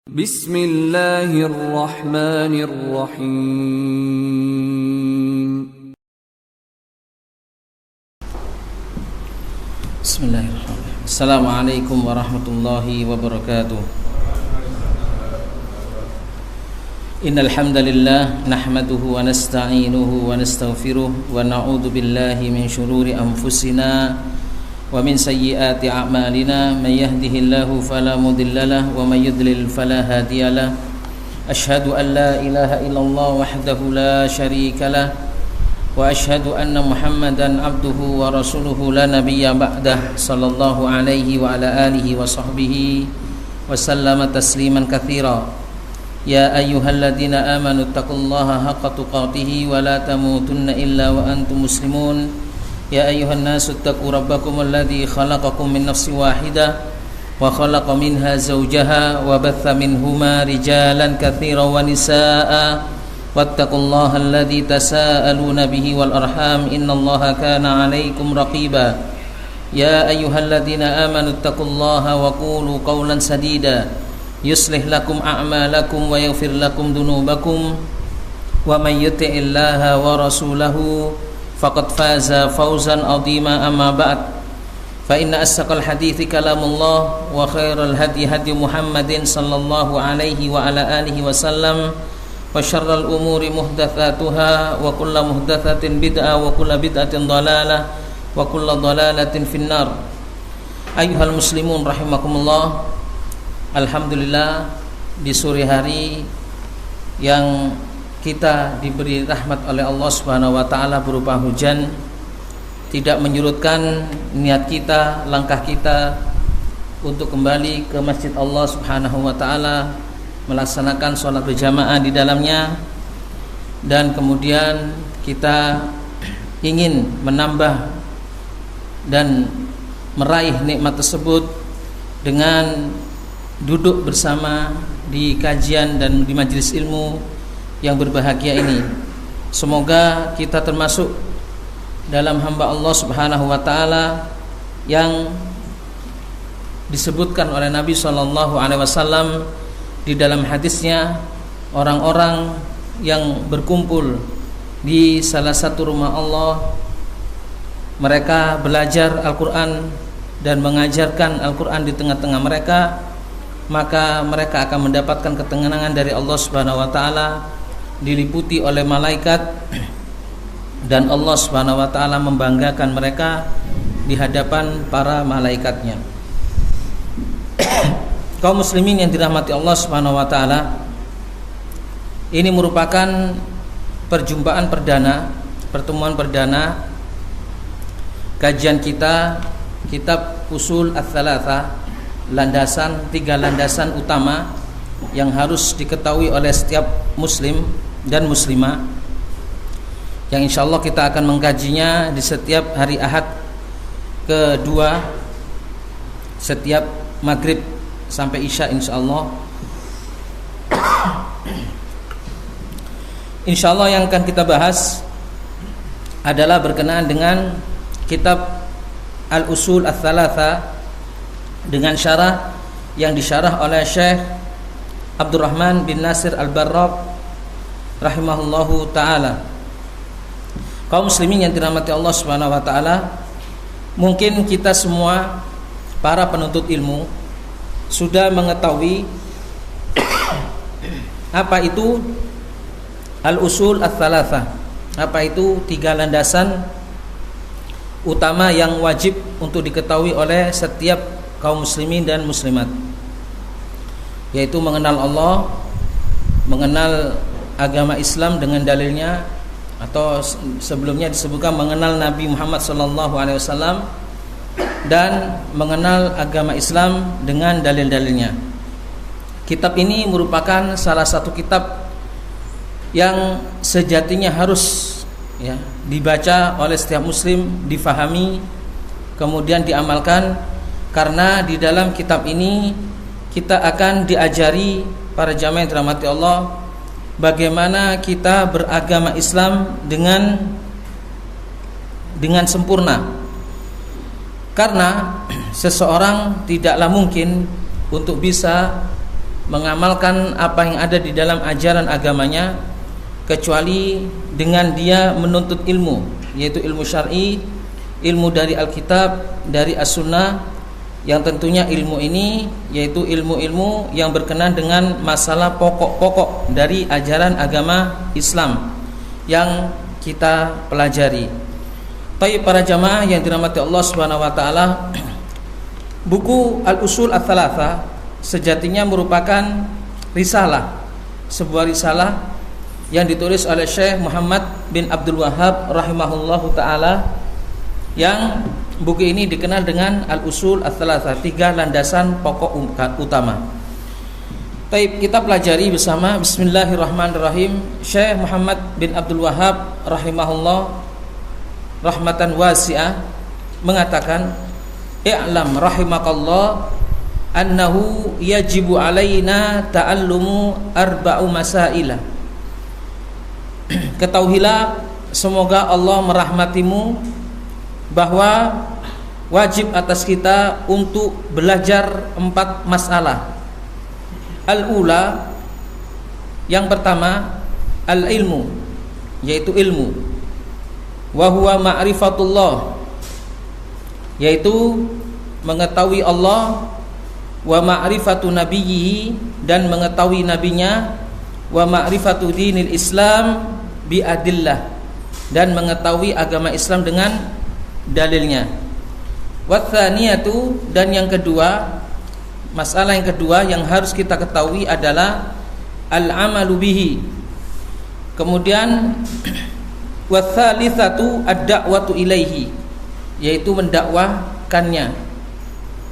Bismillahirrahmanirrahim. Bismillahirrahmanirrahim. Assalamualaikum warahmatullahi wabarakatuh. Innal hamdalillah nahmaduhu wa nasta'inuhu wa nastaghfiruh wa na'udzu billahi min shururi anfusina wa min sayyiati a'malina may yahdihillahu fala mudhillalah wa may yudlil fala hadiyalah. Asyhadu an la ilaha illallah wahdahu la syarikalah wa asyhadu anna Muhammadan abduhu wa rasuluhu la nabiyya ba'dah sallallahu alaihi wa ala alihi wa sahbihi wa sallama tasliman katsira. Ya ayyuhalladzina amanu taqullaha haqqa tuqatih wa la tamutunna illa wa antum muslimun. Ya ayyuhan nasu taqu rabbakum alladzi khalaqakum min nafsin wahidah wa khalaqa minha zawjaha wa batha minhuma rijalan katsiran wa nisaa'a wattaqullaha alladzi tasaaluna bihi wal arham innallaha kana 'alaikum raqiba. Ya ayyuhalladzina amanu taqullaha wa qulu qawlan sadida yuslih lakum a'malakum wa yaghfir lakum dhunubakum wa may yuti'illaha wa rasulahu faqad faza fawzan 'azima. Amma ba'd, fa inna asdaqal hadithi kalamullah wa khairal hadi hadi Muhammadin sallallahu alaihi wa ala alihi wasallam wa syarral umuri muhdatsatuha wa kullu muhdatsatin bid'ah wa kullu bid'atin dhalalah wa kullu dhalalatin finnar. Ayyuhal muslimun rahimakumullah. Alhamdulillah, di sore hari yang kita diberi rahmat oleh Allah Subhanahu wa taala berupa hujan, tidak menyurutkan niat kita, langkah kita untuk kembali ke masjid Allah Subhanahu wa taala, melaksanakan sholat berjamaah di dalamnya, dan kemudian kita ingin menambah dan meraih nikmat tersebut dengan duduk bersama di kajian dan di majelis ilmu yang berbahagia ini. Semoga kita termasuk dalam hamba Allah Subhanahu wa taala yang disebutkan oleh Nabi sallallahu alaihi wasallam di dalam hadisnya, orang-orang yang berkumpul di salah satu rumah Allah, mereka belajar Al-Qur'an dan mengajarkan Al-Qur'an di tengah-tengah mereka, maka mereka akan mendapatkan ketenangan dari Allah Subhanahu wa taala, diliputi oleh malaikat, dan Allah Subhanahu wa taala membanggakan mereka di hadapan para malaikatnya. Kaum muslimin yang dirahmati Allah Subhanahu wa taala, ini merupakan pertemuan perdana kajian kita kitab Usul Ats-Tsalatsah, tiga landasan utama yang harus diketahui oleh setiap muslim dan muslimah, yang insyaallah kita akan mengkajinya di setiap hari Ahad kedua setiap maghrib sampai isya insyaallah. Insyaallah yang akan kita bahas adalah berkenaan dengan kitab Al-Usul Ats-Tsalatsah dengan syarah yang disyarah oleh Syekh Abdurrahman bin Nasir Al-Barraq rahimahullahu ta'ala. Kaum muslimin yang dirahmati Allah Subhanahu wa ta'ala, mungkin kita semua para penuntut ilmu sudah mengetahui apa itu Al-Usul Ats-Tsalatsah, apa itu tiga landasan utama yang wajib untuk diketahui oleh setiap kaum muslimin dan muslimat, yaitu mengenal Allah, mengenal agama Islam dengan dalilnya, atau sebelumnya disebutkan mengenal Nabi Muhammad SAW, dan mengenal agama Islam dengan dalil-dalilnya. Kitab ini merupakan salah satu kitab yang sejatinya harus dibaca oleh setiap muslim, difahami, kemudian diamalkan, karena di dalam kitab ini kita akan diajari para jamaah yang dirahmati Allah bagaimana kita beragama Islam dengan sempurna. Karena seseorang tidaklah mungkin untuk bisa mengamalkan apa yang ada di dalam ajaran agamanya, kecuali dengan dia menuntut ilmu, yaitu ilmu syar'i, ilmu dari Alkitab, dari As-Sunnah, yang tentunya ilmu ini yaitu ilmu-ilmu yang berkenaan dengan masalah pokok-pokok dari ajaran agama Islam yang kita pelajari. Baik para jamaah yang dirahmati Allah Subhanahu wa taala, buku Al-Usul Ats-Tsalatsa sejatinya merupakan risalah, sebuah risalah yang ditulis oleh Syekh Muhammad bin Abdul Wahhab rahimahullahu taala, yang buku ini dikenal dengan Al-Usul Ats-Tsalatsa, 3 landasan pokok utama. Baik, kita pelajari bersama. Bismillahirrahmanirrahim. Syekh Muhammad bin Abdul Wahhab rahimahullah rahmatan wasi'ah mengatakan, "I'lam rahimakallah annahu yajibu alaina ta'allumu arba'u masailah." Ketahuilah, semoga Allah merahmatimu, bahwa wajib atas kita untuk belajar 4 masalah. Al-ula, yang pertama, al-ilmu, yaitu ilmu. Wa huwa ma'rifatullah, yaitu mengetahui Allah. Wa ma'rifatu nabiyhi, dan mengetahui nabinya. Wa ma'rifatu dinil Islam bi adillah, dan mengetahui agama Islam dengan dalilnya. Wa tsaniyatu, dan yang kedua, masalah yang kedua yang harus kita ketahui adalah al-amalu bihi. Kemudian wa tsalitsatu ad-da'watu ilaihi, yaitu mendakwahkannya.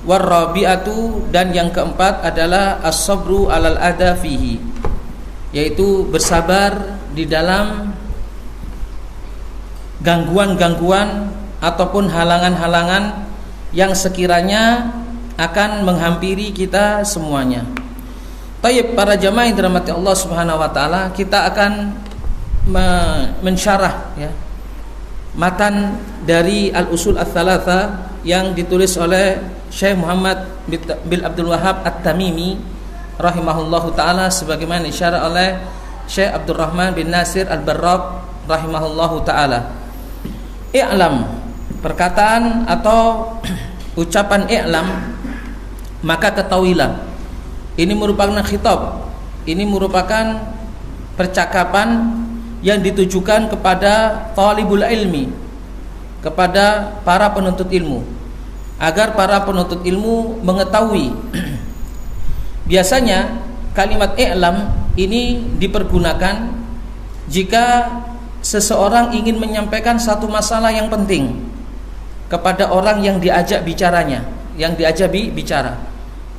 War rabi'atu, dan yang keempat adalah as-sabru 'alal adha fihi, yaitu bersabar di dalam gangguan-gangguan ataupun halangan-halangan yang sekiranya akan menghampiri kita semuanya. Tayyib, para jamaah yang dirahmati Allah Subhanahu wa taala, kita akan mensyarah ya matan dari Al-Usul Ats-Tsalatsa yang ditulis oleh Syekh Muhammad bin Abdul Wahhab At-Tamimi rahimahullahu taala, sebagaimana disyarah oleh Syekh Abdurrahman bin Nasir Al-Barraq rahimahullahu taala. I'lam, perkataan atau ucapan i'lam, maka ketahuilah. Ini merupakan khitab, ini merupakan percakapan yang ditujukan kepada talibul ilmi, kepada para penuntut ilmu, agar para penuntut ilmu mengetahui. Biasanya kalimat i'lam ini dipergunakan jika seseorang ingin menyampaikan satu masalah yang penting kepada orang yang diajak bicaranya, yang diajak bicara.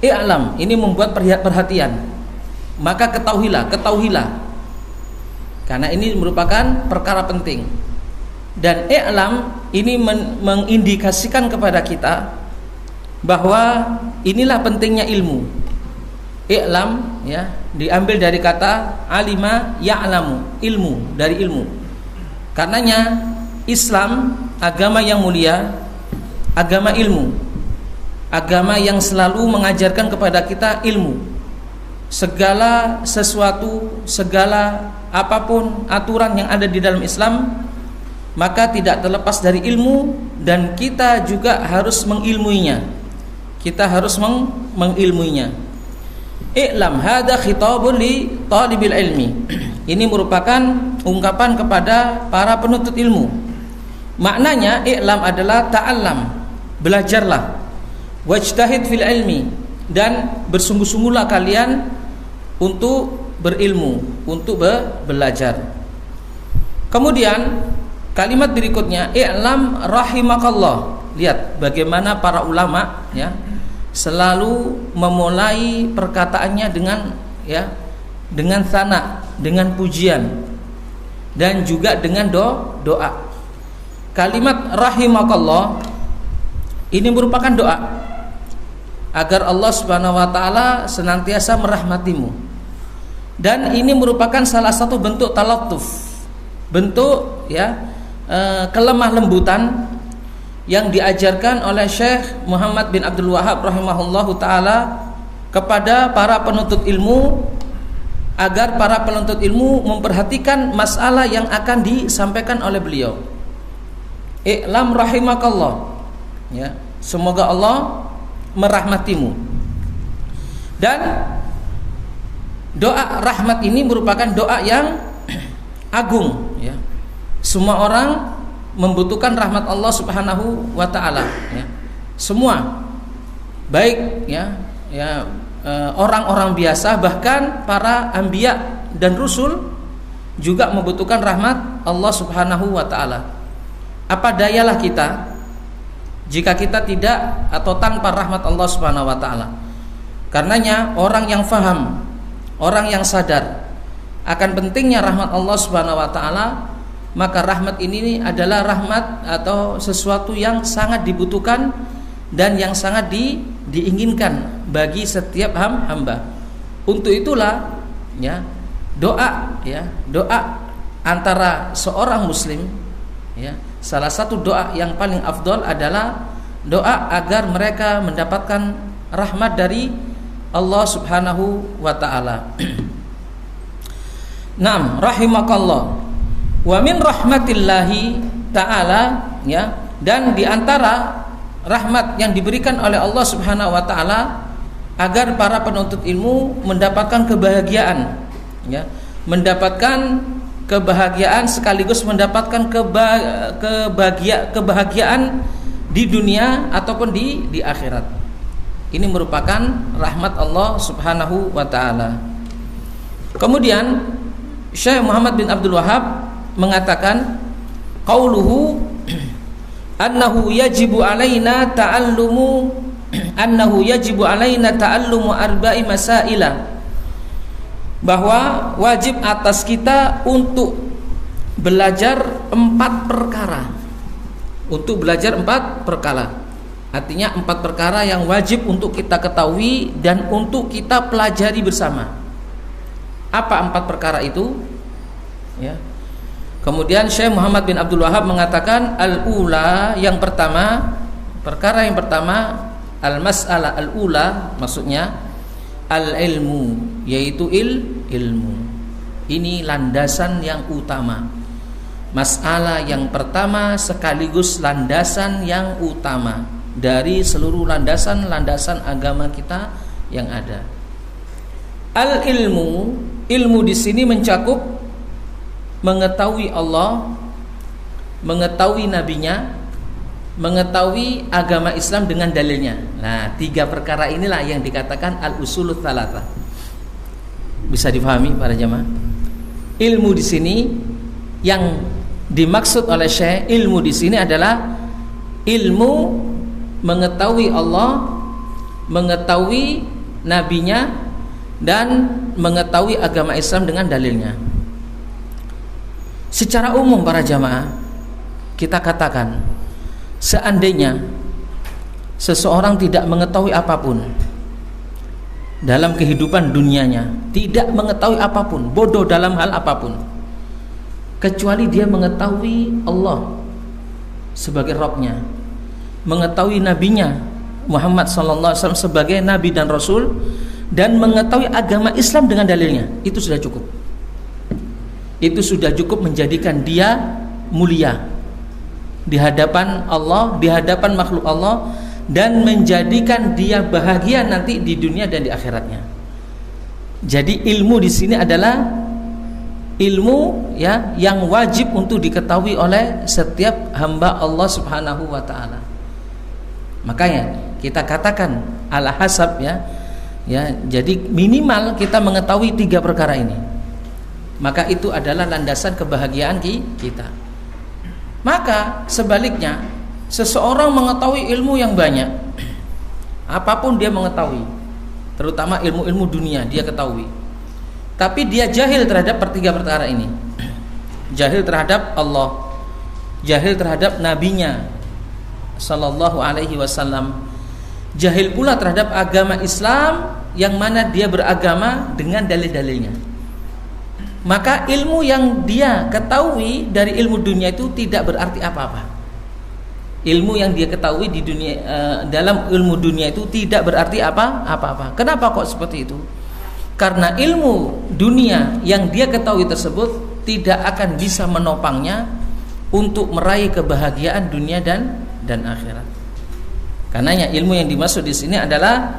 I'lam ini membuat perhatian, maka ketahuilah, karena ini merupakan perkara penting. Dan i'lam ini mengindikasikan kepada kita bahwa inilah pentingnya ilmu. I'lam ya diambil dari kata alima ya'lamu, ilmu, dari ilmu. Karenanya Islam agama yang mulia, agama ilmu, agama yang selalu mengajarkan kepada kita ilmu. Segala sesuatu, segala apapun aturan yang ada di dalam Islam, maka tidak terlepas dari ilmu, dan kita juga harus mengilmuinya. Kita harus mengilmuinya. I'lam, hadza khitabun li talibil ilmi. Ini merupakan ungkapan kepada para penuntut ilmu. Maknanya i'lam adalah ta'allam, belajarlah. Wajtahid fil ilmi, dan bersungguh-sungguhlah kalian untuk berilmu, untuk belajar. Kemudian kalimat berikutnya, i'lam rahimakallah. Lihat bagaimana para ulama ya selalu memulai perkataannya dengan ya dengan sana, dengan pujian, dan juga dengan doa. Kalimat rahimakallah ini merupakan doa agar Allah Subhanahu wa taala senantiasa merahmatimu. Dan ini merupakan salah satu bentuk talattuf, bentuk ya kelemah lembutan yang diajarkan oleh Syekh Muhammad bin Abdul Wahhab rahimahullahu taala kepada para penuntut ilmu agar para penuntut ilmu memperhatikan masalah yang akan disampaikan oleh beliau. I'lam rahimakallah, ya, semoga Allah merahmatimu. Dan doa rahmat ini merupakan doa yang agung, ya. Semua orang membutuhkan rahmat Allah Subhanahu wa taala, ya. Semua, baik orang-orang biasa, bahkan para anbiya dan rusul juga membutuhkan rahmat Allah Subhanahu wa taala. Apa dayalah kita jika kita tidak atau tanpa rahmat Allah Subhanahu wa taala. Karenanya orang yang faham, orang yang sadar akan pentingnya rahmat Allah Subhanahu wa taala, maka rahmat ini adalah rahmat atau sesuatu yang sangat dibutuhkan dan yang sangat diinginkan bagi setiap hamba. Untuk itulah, ya, doa antara seorang muslim, ya, salah satu doa yang paling afdol adalah doa agar mereka mendapatkan rahmat dari Allah Subhanahu wa taala. Naam, rahimakallah. Wa min rahmatillahi taala, ya, dan di antara rahmat yang diberikan oleh Allah Subhanahu wa taala agar para penuntut ilmu mendapatkan kebahagiaan, ya, mendapatkan kebahagiaan sekaligus mendapatkan kebahagiaan di dunia ataupun di akhirat. Ini merupakan rahmat Allah Subhanahu wa taala. Kemudian Syekh Muhammad bin Abdul Wahhab mengatakan qauluhu annahu yajibu alaina ta'allumu arba'i masailah, bahwa wajib atas kita untuk belajar 4 perkara. Untuk belajar 4 perkara. Artinya 4 perkara yang wajib untuk kita ketahui dan untuk kita pelajari bersama. Apa 4 perkara itu? Ya. Kemudian Syekh Muhammad bin Abdul Wahhab mengatakan al-ula, yang pertama, perkara yang pertama, al-mas'alah al-ula, maksudnya al-ilmu, yaitu ilmu. Ini landasan yang utama. Masalah yang pertama sekaligus landasan yang utama dari seluruh landasan agama kita yang ada. Al-ilmu, ilmu di sini mencakup mengetahui Allah, mengetahui nabinya, mengetahui agama Islam dengan dalilnya. Nah, 3 perkara inilah yang dikatakan al-usulul tsalatsa. Bisa difahami para jamaah? Ilmu di sini yang dimaksud oleh Syekh, ilmu di sini adalah ilmu mengetahui Allah, mengetahui nabinya, dan mengetahui agama Islam dengan dalilnya. Secara umum para jamaah, kita katakan seandainya seseorang tidak mengetahui apapun dalam kehidupan dunianya, tidak mengetahui apapun, bodoh dalam hal apapun, kecuali dia mengetahui Allah sebagai Rabbnya, mengetahui nabinya Muhammad SAW sebagai nabi dan rasul, dan mengetahui agama Islam dengan dalilnya, itu sudah cukup. Itu sudah cukup menjadikan dia mulia di hadapan Allah, di hadapan makhluk Allah, dan menjadikan dia bahagia nanti di dunia dan di akhiratnya. Jadi ilmu di sini adalah ilmu, ya, yang wajib untuk diketahui oleh setiap hamba Allah Subhanahu wa taala. Makanya kita katakan ala hasab, ya, jadi minimal kita mengetahui 3 perkara ini. Maka itu adalah landasan kebahagiaan kita. Maka sebaliknya, seseorang mengetahui ilmu yang banyak, apapun dia mengetahui, terutama ilmu-ilmu dunia dia ketahui, tapi dia jahil terhadap 3 perkara ini. Jahil terhadap Allah, jahil terhadap nabinya sallallahu alaihi wasallam, jahil pula terhadap agama Islam yang mana dia beragama dengan dalil-dalilnya. Maka ilmu yang dia ketahui dari ilmu dunia itu tidak berarti apa-apa. ilmu yang dia ketahui di dunia, dalam ilmu dunia itu tidak berarti apa-apa. Kenapa kok seperti itu? Karena ilmu dunia yang dia ketahui tersebut tidak akan bisa menopangnya untuk meraih kebahagiaan dunia dan akhirat. Karenanya ilmu yang dimaksud di sini adalah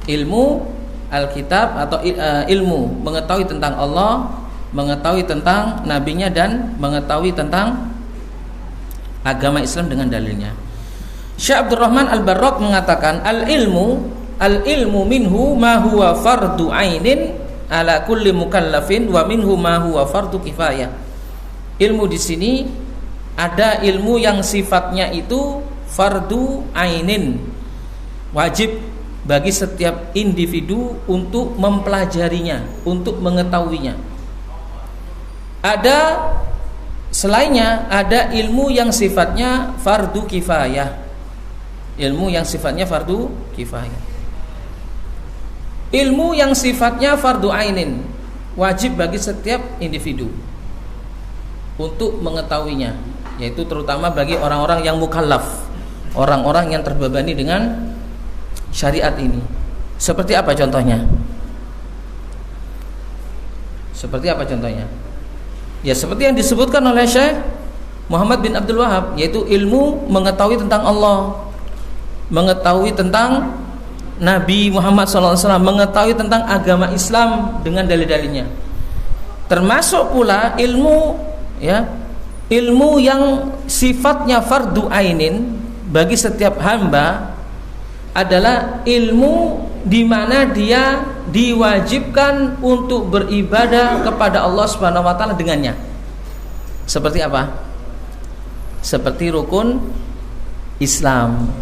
ilmu Alkitab atau ilmu mengetahui tentang Allah, mengetahui tentang nabinya, dan mengetahui tentang agama Islam dengan dalilnya. Syekh Abdurrahman Al-Barraq mengatakan al-ilmu minhu ma huwa fardu ainin ala kulli mukallafin wa minhu ma huwa fardu kifayah. Ilmu di sini ada ilmu yang sifatnya itu fardu ainin, wajib bagi setiap individu untuk mempelajarinya, untuk mengetahuinya. Ada selainnya, ada ilmu yang sifatnya fardu kifayah. Ilmu yang sifatnya fardu kifayah. Ilmu yang sifatnya fardu ainin, wajib bagi setiap individu untuk mengetahuinya, yaitu terutama bagi orang-orang yang mukallaf, orang-orang yang terbebani dengan syariat ini. Seperti apa contohnya? Seperti apa contohnya? Ya seperti yang disebutkan oleh Syekh Muhammad bin Abdul Wahab, yaitu ilmu mengetahui tentang Allah, mengetahui tentang Nabi Muhammad SAW, mengetahui tentang agama Islam dengan dalil-dalilnya. Termasuk pula ilmu yang sifatnya fardu ainin bagi setiap hamba adalah ilmu di mana dia diwajibkan untuk beribadah kepada Allah Subhanahu wa taala dengannya. Seperti apa? Seperti rukun Islam.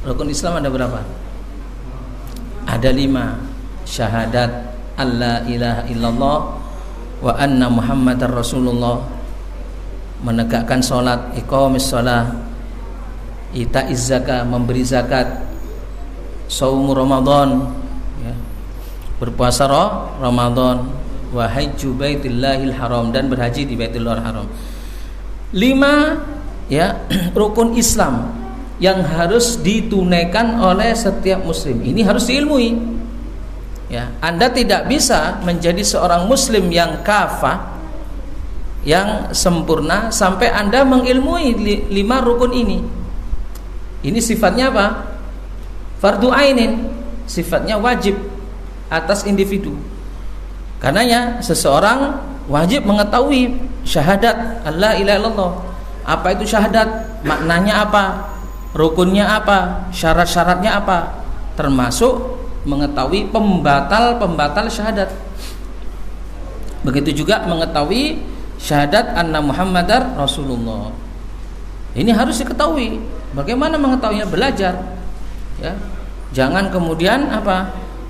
Rukun Islam ada berapa? Ada 5. Syahadat alla ilaha illallah wa anna muhammadar rasulullah, menegakkan salat, iqamis shalah, ita'iz zakah, memberi zakat, saum Ramadan, ya, berpuasa Ramadan, wa hajju baitillahil haram, dan berhaji di Baitullahil Haram. 5 ya rukun Islam yang harus ditunaikan oleh setiap muslim. Ini harus diilmui. Ya, Anda tidak bisa menjadi seorang muslim yang kafah, yang sempurna sampai Anda mengilmui 5 rukun ini. Ini sifatnya apa? Fardu ainin, sifatnya wajib atas individu. Karenanya seseorang wajib mengetahui syahadat alla ilaha illallah. Apa itu syahadat? Maknanya apa? Rukunnya apa? Syarat-syaratnya apa? Termasuk mengetahui pembatal syahadat. Begitu juga mengetahui syahadat anna Muhammadar Rasulullah. Ini harus diketahui. Bagaimana mengetahuinya? Belajar. Ya, jangan kemudian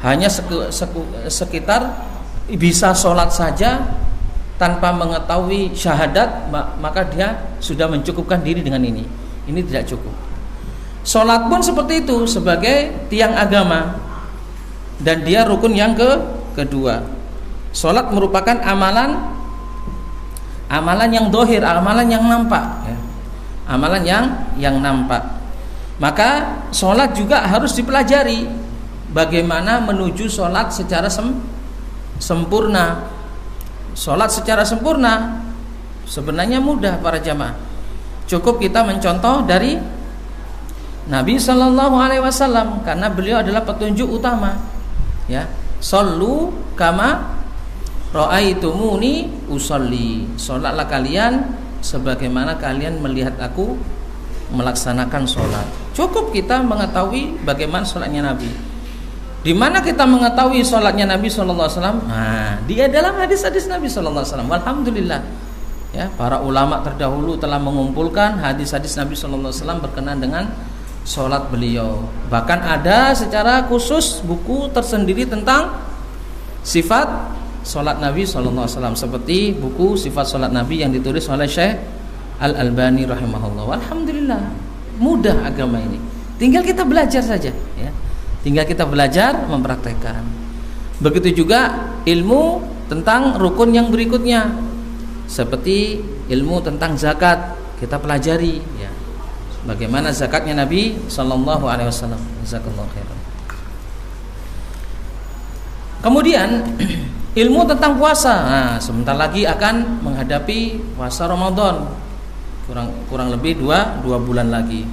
hanya sekitar bisa sholat saja tanpa mengetahui syahadat, maka dia sudah mencukupkan diri dengan ini. Ini tidak cukup. Sholat pun seperti itu sebagai tiang agama, dan dia rukun yang kedua. Sholat merupakan amalan yang dohir, amalan yang nampak, ya. Amalan yang nampak. Maka sholat juga harus dipelajari, bagaimana menuju sholat secara sempurna. Sholat secara sempurna sebenarnya mudah para jamaah. Cukup kita mencontoh dari Nabi SAW, karena beliau adalah petunjuk utama. Ya, shollu kama ra'aitumuni usolli. Sholatlah kalian sebagaimana kalian melihat aku melaksanakan sholat. Cukup kita mengetahui bagaimana sholatnya Nabi. Di mana kita mengetahui sholatnya Nabi SAW? Nah, dia dalam hadis-hadis Nabi SAW. Alhamdulillah, ya, para ulama terdahulu telah mengumpulkan hadis-hadis Nabi SAW berkenaan dengan sholat beliau. Bahkan ada secara khusus buku tersendiri tentang sifat sholat Nabi SAW, seperti buku sifat sholat Nabi yang ditulis oleh Syekh Al-Albani rahimahullah. Alhamdulillah, mudah agama ini. Tinggal kita belajar saja, ya. Tinggal kita belajar mempraktekkan. Begitu juga ilmu tentang rukun yang berikutnya, seperti ilmu tentang zakat, kita pelajari, ya. Bagaimana zakatnya Nabi sallallahu alaihi wasallam. Jazakallahu khairan. Kemudian ilmu tentang puasa. Nah, sebentar lagi akan menghadapi puasa Ramadan. Kurang lebih 2 bulan lagi.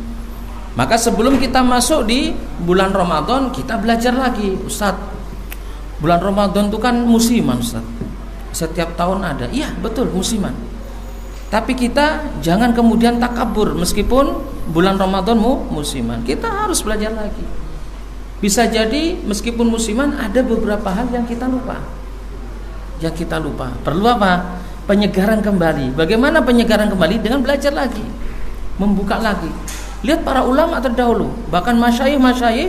Maka sebelum kita masuk di bulan Ramadan, kita belajar lagi. Ustaz, bulan Ramadan itu kan musiman, Ustaz. Setiap tahun ada. Iya, betul, musiman. Tapi kita jangan kemudian takabur meskipun bulan Ramadan musiman. Kita harus belajar lagi. Bisa jadi meskipun musiman ada beberapa hal yang kita lupa. Perlu apa? Penyegaran kembali. Bagaimana penyegaran kembali? Dengan belajar lagi, membuka lagi. Lihat para ulama terdahulu, bahkan masyayikh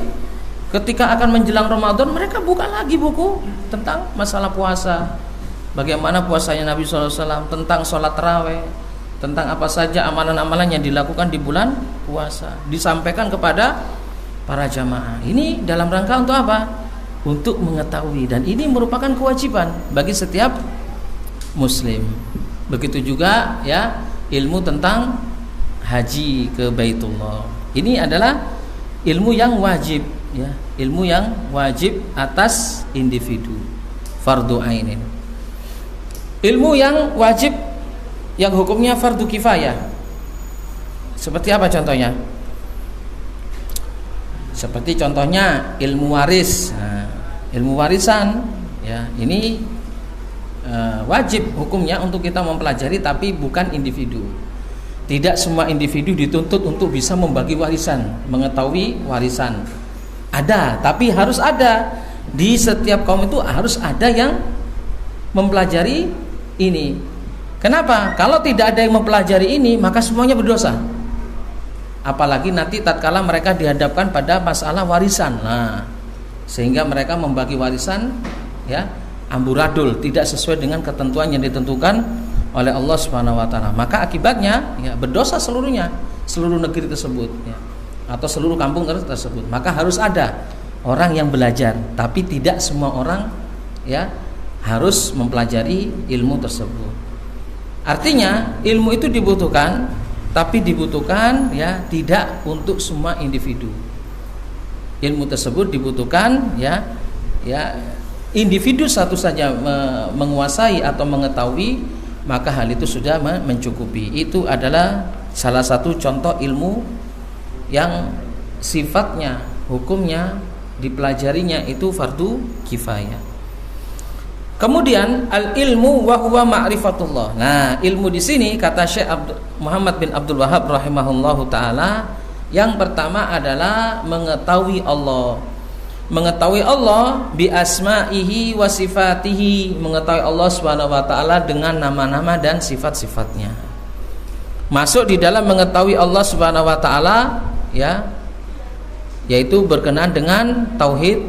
ketika akan menjelang Ramadan, mereka buka lagi buku tentang masalah puasa. Bagaimana puasanya Nabi SAW, tentang sholat tarawih, tentang apa saja amalan-amalan yang dilakukan di bulan puasa, disampaikan kepada para jamaah. Ini dalam rangka untuk apa? Untuk mengetahui, dan ini merupakan kewajiban bagi setiap muslim. Begitu juga ya ilmu tentang haji ke Baitullah. Ini adalah ilmu yang wajib ya, ilmu yang wajib atas individu, fardu ainin. Ilmu yang wajib yang hukumnya fardu kifayah. Seperti apa contohnya? Seperti contohnya ilmu waris. Nah, ilmu warisan ya, ini wajib hukumnya untuk kita mempelajari, tapi bukan individu. Tidak semua individu dituntut untuk bisa membagi warisan, mengetahui warisan. Ada, tapi harus ada. Di setiap kaum itu harus ada yang mempelajari ini. Kenapa? Kalau tidak ada yang mempelajari ini, maka semuanya berdosa. Apalagi nanti tatkala mereka dihadapkan pada masalah warisan. Nah, sehingga mereka membagi warisan ya amburadul, tidak sesuai dengan ketentuan yang ditentukan oleh Allah Subhanahu wa taala. Maka akibatnya ya berdosa seluruhnya, seluruh negeri tersebut ya, atau seluruh kampung tersebut. Maka harus ada orang yang belajar, tapi tidak semua orang ya harus mempelajari ilmu tersebut. Artinya ilmu itu dibutuhkan, tapi dibutuhkan ya tidak untuk semua individu. Ilmu tersebut dibutuhkan ya individu satu saja menguasai atau mengetahui, maka hal itu sudah mencukupi. Itu adalah salah satu contoh ilmu yang sifatnya, hukumnya dipelajarinya itu fardu kifayah. Kemudian al ilmu wa huwa ma'rifatullah. Nah, ilmu di sini kata Syekh Muhammad bin Abdul Wahhab rahimahullahu taala, yang pertama adalah mengetahui Allah. Mengetahui Allah bi asma'ihi wa sifatihi, mengetahui Allah Subhanahu wa taala dengan nama-nama dan sifat-sifatnya. Masuk di dalam mengetahui Allah Subhanahu wa taala ya, yaitu berkenaan dengan tauhid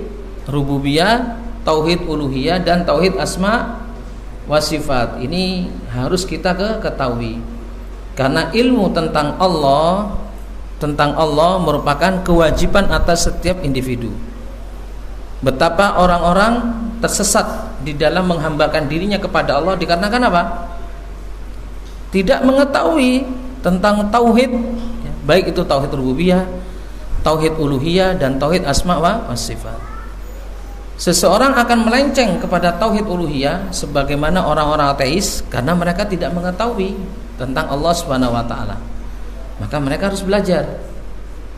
rububiyah, tauhid uluhiyah, dan tauhid asma wa sifat. Ini harus kita ketahui. Karena ilmu tentang Allah merupakan kewajiban atas setiap individu. Betapa orang-orang tersesat di dalam menghambakan dirinya kepada Allah dikarenakan apa? Tidak mengetahui tentang tauhid, baik itu tauhid rububiyah, tauhid uluhiyah, dan tauhid asma wa sifat. Seseorang akan melenceng kepada tauhid uluhiyah sebagaimana orang-orang ateis karena mereka tidak mengetahui tentang Allah Subhanahu wa taala. Maka mereka harus belajar.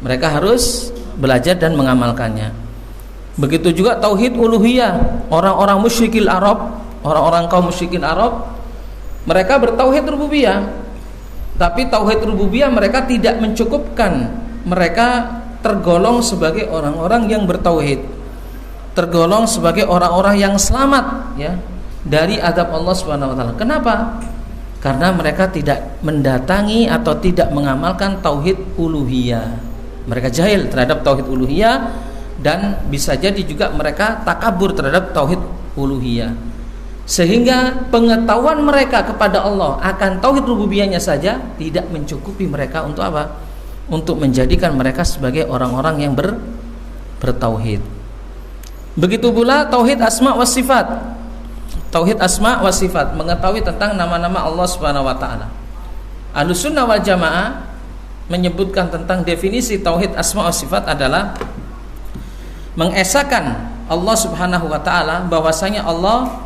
Mereka harus belajar dan mengamalkannya. Begitu juga tauhid uluhiyah. Orang-orang musyrikin Arab, orang-orang kaum musyrikin Arab, mereka bertauhid rububiyah. Tapi tauhid rububiyah mereka tidak mencukupkan. Mereka tergolong sebagai orang-orang yang bertauhid, tergolong sebagai orang-orang yang selamat ya dari azab Allah Subhanahu wa taala. Kenapa? Karena mereka tidak mendatangi atau tidak mengamalkan tauhid uluhiyah. Mereka jahil terhadap tauhid uluhiyah, dan bisa jadi juga mereka takabur terhadap tauhid uluhiyah, sehingga pengetahuan mereka kepada Allah akan tauhid rububiyahnya saja tidak mencukupi mereka untuk apa? Untuk menjadikan mereka sebagai orang-orang yang bertauhid. Begitu pula tauhid asma wa sifat. Tauhid asma wa sifat, mengetahui tentang nama-nama Allah Subhanahu wa taala. Ahlussunnah wal Jamaah menyebutkan tentang definisi tauhid asma wa sifat adalah mengesahkan Allah Subhanahu wa taala bahwasanya Allah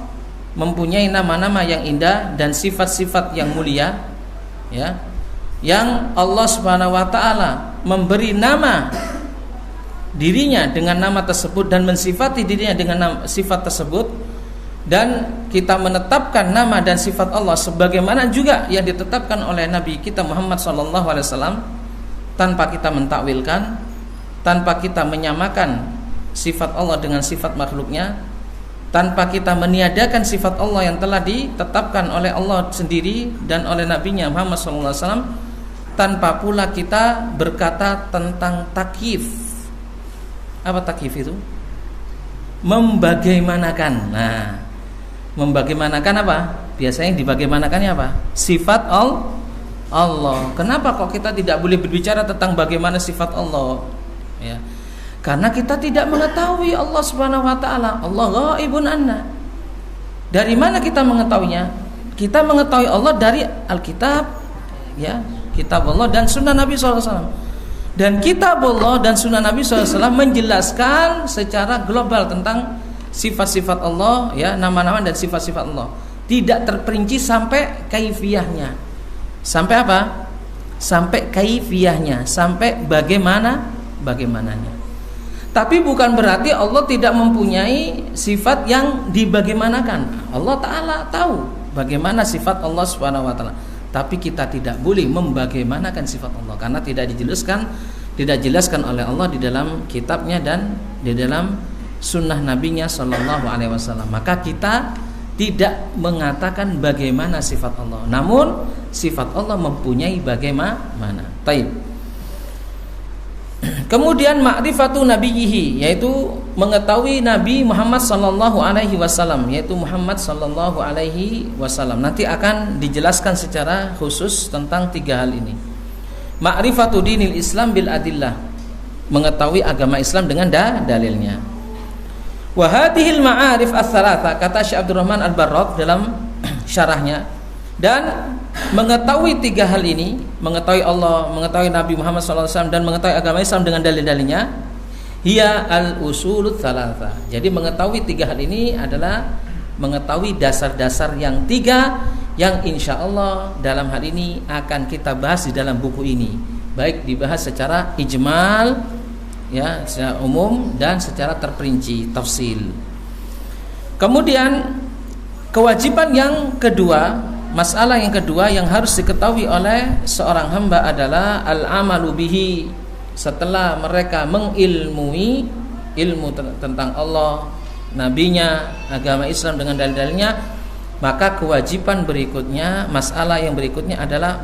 mempunyai nama-nama yang indah dan sifat-sifat yang mulia, ya. Yang Allah Subhanahu wa taala memberi nama dirinya dengan nama tersebut dan mensifati dirinya dengan sifat tersebut, dan kita menetapkan nama dan sifat Allah sebagaimana juga yang ditetapkan oleh Nabi kita Muhammad SAW, tanpa kita mentakwilkan, tanpa kita menyamakan sifat Allah dengan sifat makhluknya, tanpa kita meniadakan sifat Allah yang telah ditetapkan oleh Allah sendiri dan oleh Nabi-Nya Muhammad SAW, tanpa pula kita berkata tentang takyif. Apa takyif itu? Membagaimanakan. Nah, membagaimanakan apa? Biasanya dibagaimanakannya apa? Sifat Allah. Kenapa kok kita tidak boleh berbicara tentang bagaimana sifat Allah? Ya. Karena kita tidak mengetahui Allah Subhanahu wa taala. Allah ghaibun anna. Dari mana kita mengetahuinya? Kita mengetahui Allah dari Alkitab, ya, kitab Allah dan sunnah Nabi SAW. Dan kitab Allah dan sunnah Nabi SAW menjelaskan secara global tentang sifat-sifat Allah, ya, nama-nama dan sifat-sifat Allah. Tidak terperinci sampai kaifiyahnya. Sampai apa? Sampai kaifiyahnya, sampai bagaimananya. Tapi bukan berarti Allah tidak mempunyai sifat yang dibagaimanakan. Allah Ta'ala tahu bagaimana sifat Allah Subhanahu wa taala. Tapi kita tidak boleh membagaimanakan sifat Allah karena tidak dijelaskan oleh Allah di dalam kitabnya dan di dalam sunnah nabinya sallallahu alaihi wasallam. Maka kita tidak mengatakan bagaimana sifat Allah, namun sifat Allah mempunyai bagaimana. Taib. Kemudian ma'rifatu nabiyhi, yaitu mengetahui Nabi Muhammad sallallahu alaihi wasallam, yaitu Muhammad sallallahu alaihi wasallam. Nanti akan dijelaskan secara khusus tentang tiga hal ini. Ma'rifatu dinil Islam bil adillah, mengetahui agama Islam dengan dalilnya. Wa hadhil ma'arif ats-tsalatsa, kata Syekh Abdurrahman Al-Barrad dalam syarahnya, dan mengetahui tiga hal ini, mengetahui Allah, mengetahui Nabi Muhammad SAW, dan mengetahui agama Islam dengan dalil-dalilnya, hiya al-usulut tsalatsa. Jadi mengetahui tiga hal ini adalah mengetahui dasar-dasar yang tiga, yang insya Allah dalam hal ini akan kita bahas di dalam buku ini, baik dibahas secara ijmal, ya, secara umum, dan secara terperinci, tafsil. Kemudian kewajiban yang kedua, masalah yang kedua yang harus diketahui oleh seorang hamba adalah al-amalu bihi. Setelah mereka mengilmui ilmu tentang Allah, nabinya, agama Islam dengan dalil-dalilnya, maka kewajiban berikutnya, masalah yang berikutnya adalah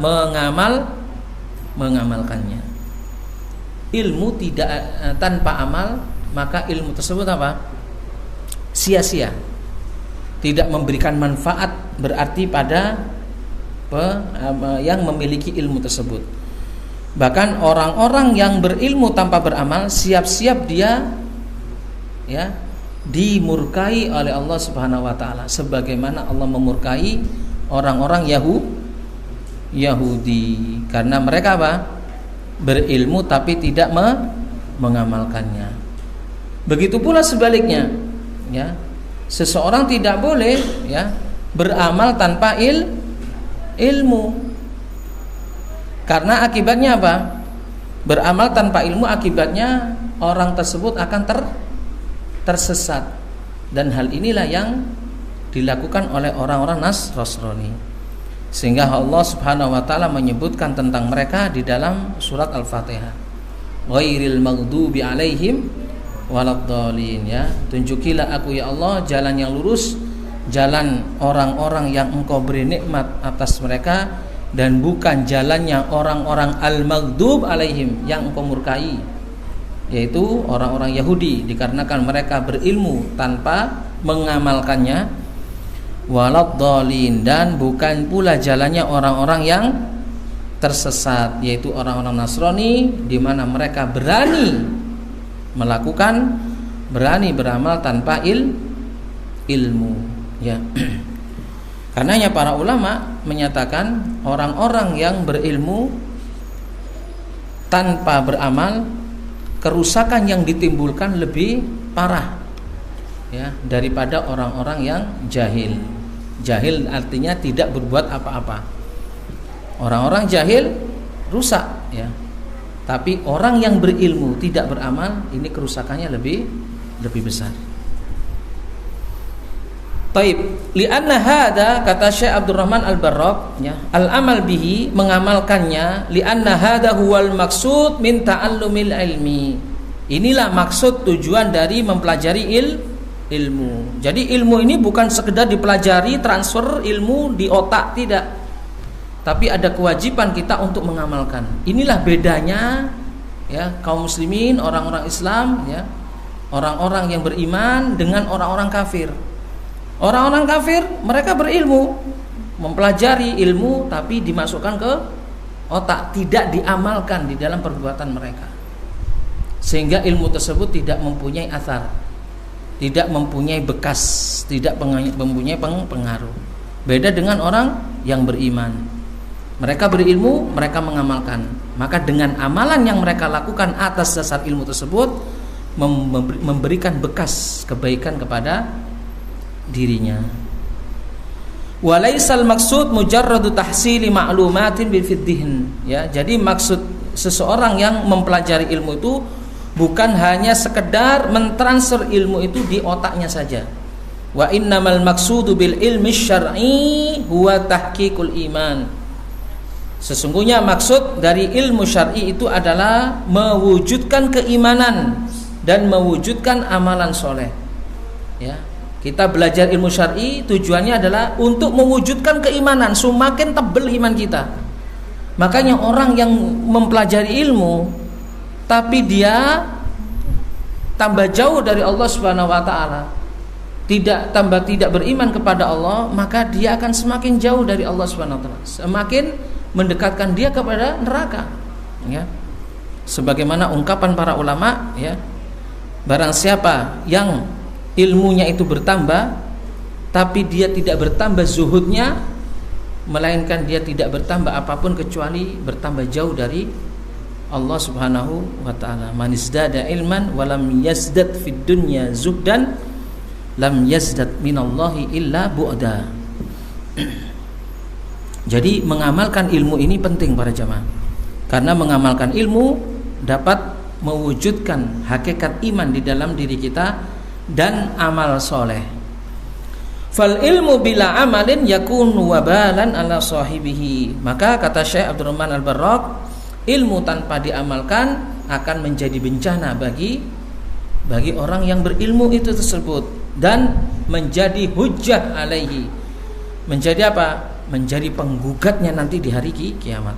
mengamalkannya. Ilmu tidak tanpa amal, maka ilmu tersebut apa? Sia-sia. Tidak memberikan manfaat berarti pada yang memiliki ilmu tersebut. Bahkan orang-orang yang berilmu tanpa beramal, siap-siap dia, ya, dimurkai oleh Allah Subhanahu wa taala, sebagaimana Allah memurkai orang-orang Yahudi karena mereka apa? Berilmu tapi tidak mengamalkannya. Begitu pula sebaliknya, ya. Seseorang tidak boleh, ya, beramal tanpa ilmu. Karena akibatnya apa? Beramal tanpa ilmu akibatnya orang tersebut akan tersesat. Dan hal inilah yang dilakukan oleh orang-orang Nasrani. Sehingga Allah Subhanahu wa taala menyebutkan tentang mereka di dalam surat Al-Fatihah. Ghairil maghdubi alaihim waladdallin, ya. Tunjukilah aku ya Allah jalan yang lurus, jalan orang-orang yang engkau beri nikmat atas mereka, dan bukan jalannya orang-orang al-maghdub alaihim yang engkau murkai, yaitu orang-orang Yahudi, dikarenakan mereka berilmu tanpa mengamalkannya. Waladdallin, dan bukan pula jalannya orang-orang yang tersesat, yaitu orang-orang Nasrani, di mana mereka berani melakukan, berani beramal tanpa ilmu, ya. Karenanya para ulama menyatakan orang-orang yang berilmu tanpa beramal, kerusakan yang ditimbulkan lebih parah ya daripada orang-orang yang jahil. Jahil artinya tidak berbuat apa-apa. Orang-orang jahil rusak ya. Tapi orang yang berilmu tidak beramal, ini kerusakannya lebih besar. Taib, li'anna hada, kata Syekh Abdurrahman Al-Barraq ya, al-amal bihi, mengamalkannya, li'anna hada huwal maksud min ta'allumil ilmi. Inilah maksud tujuan dari mempelajari ilmu. Jadi ilmu ini bukan sekedar dipelajari, transfer ilmu di otak, tidak. Tapi ada kewajiban kita untuk mengamalkan. Inilah bedanya ya kaum muslimin, orang-orang Islam ya, orang-orang yang beriman dengan orang-orang kafir. Orang-orang kafir mereka berilmu, mempelajari ilmu tapi dimasukkan ke otak, tidak diamalkan di dalam perbuatan mereka. Sehingga ilmu tersebut tidak mempunyai athar, tidak mempunyai bekas, tidak mempunyai pengaruh. Beda dengan orang yang beriman. Mereka berilmu, mereka mengamalkan. Maka dengan amalan yang mereka lakukan atas dasar ilmu tersebut memberikan bekas kebaikan kepada dirinya. Walaisal maksud mujarradu tahsili ma'lumatin bil fiddhin ya. Jadi maksud seseorang yang mempelajari ilmu itu bukan hanya sekedar mentransfer ilmu itu di otaknya saja. Wa innamal maqsudu bil ilmi syar'i huwa tahqiqul iman. Sesungguhnya maksud dari ilmu syar'i itu adalah mewujudkan keimanan dan mewujudkan amalan soleh. Ya, kita belajar ilmu syar'i tujuannya adalah untuk mewujudkan keimanan, semakin tebal iman kita. Makanya orang yang mempelajari ilmu tapi dia tambah jauh dari Allah Subhanahu wa taala, tidak beriman kepada Allah, maka dia akan semakin jauh dari Allah Subhanahu wa taala, semakin mendekatkan dia kepada neraka ya. Sebagaimana ungkapan para ulama ya, barang siapa yang ilmunya itu bertambah tapi dia tidak bertambah zuhudnya, melainkan dia tidak bertambah apapun kecuali bertambah jauh dari Allah Subhanahu wa taala. Man izdada ilman wa lam yazdad fid dunya zuhdan lam yazdad minallahi illa bu'da. Jadi mengamalkan ilmu ini penting para jamaah, karena mengamalkan ilmu dapat mewujudkan hakikat iman di dalam diri kita dan amal soleh. Fal ilmu bila amalin yakunu wabalan ala sahibihi. Maka kata Syekh Abdurrahman Al-Barraq, ilmu tanpa diamalkan akan menjadi bencana bagi orang yang berilmu itu tersebut dan menjadi hujjah alaihi. Menjadi apa? Menjadi penggugatnya nanti di hari kiamat.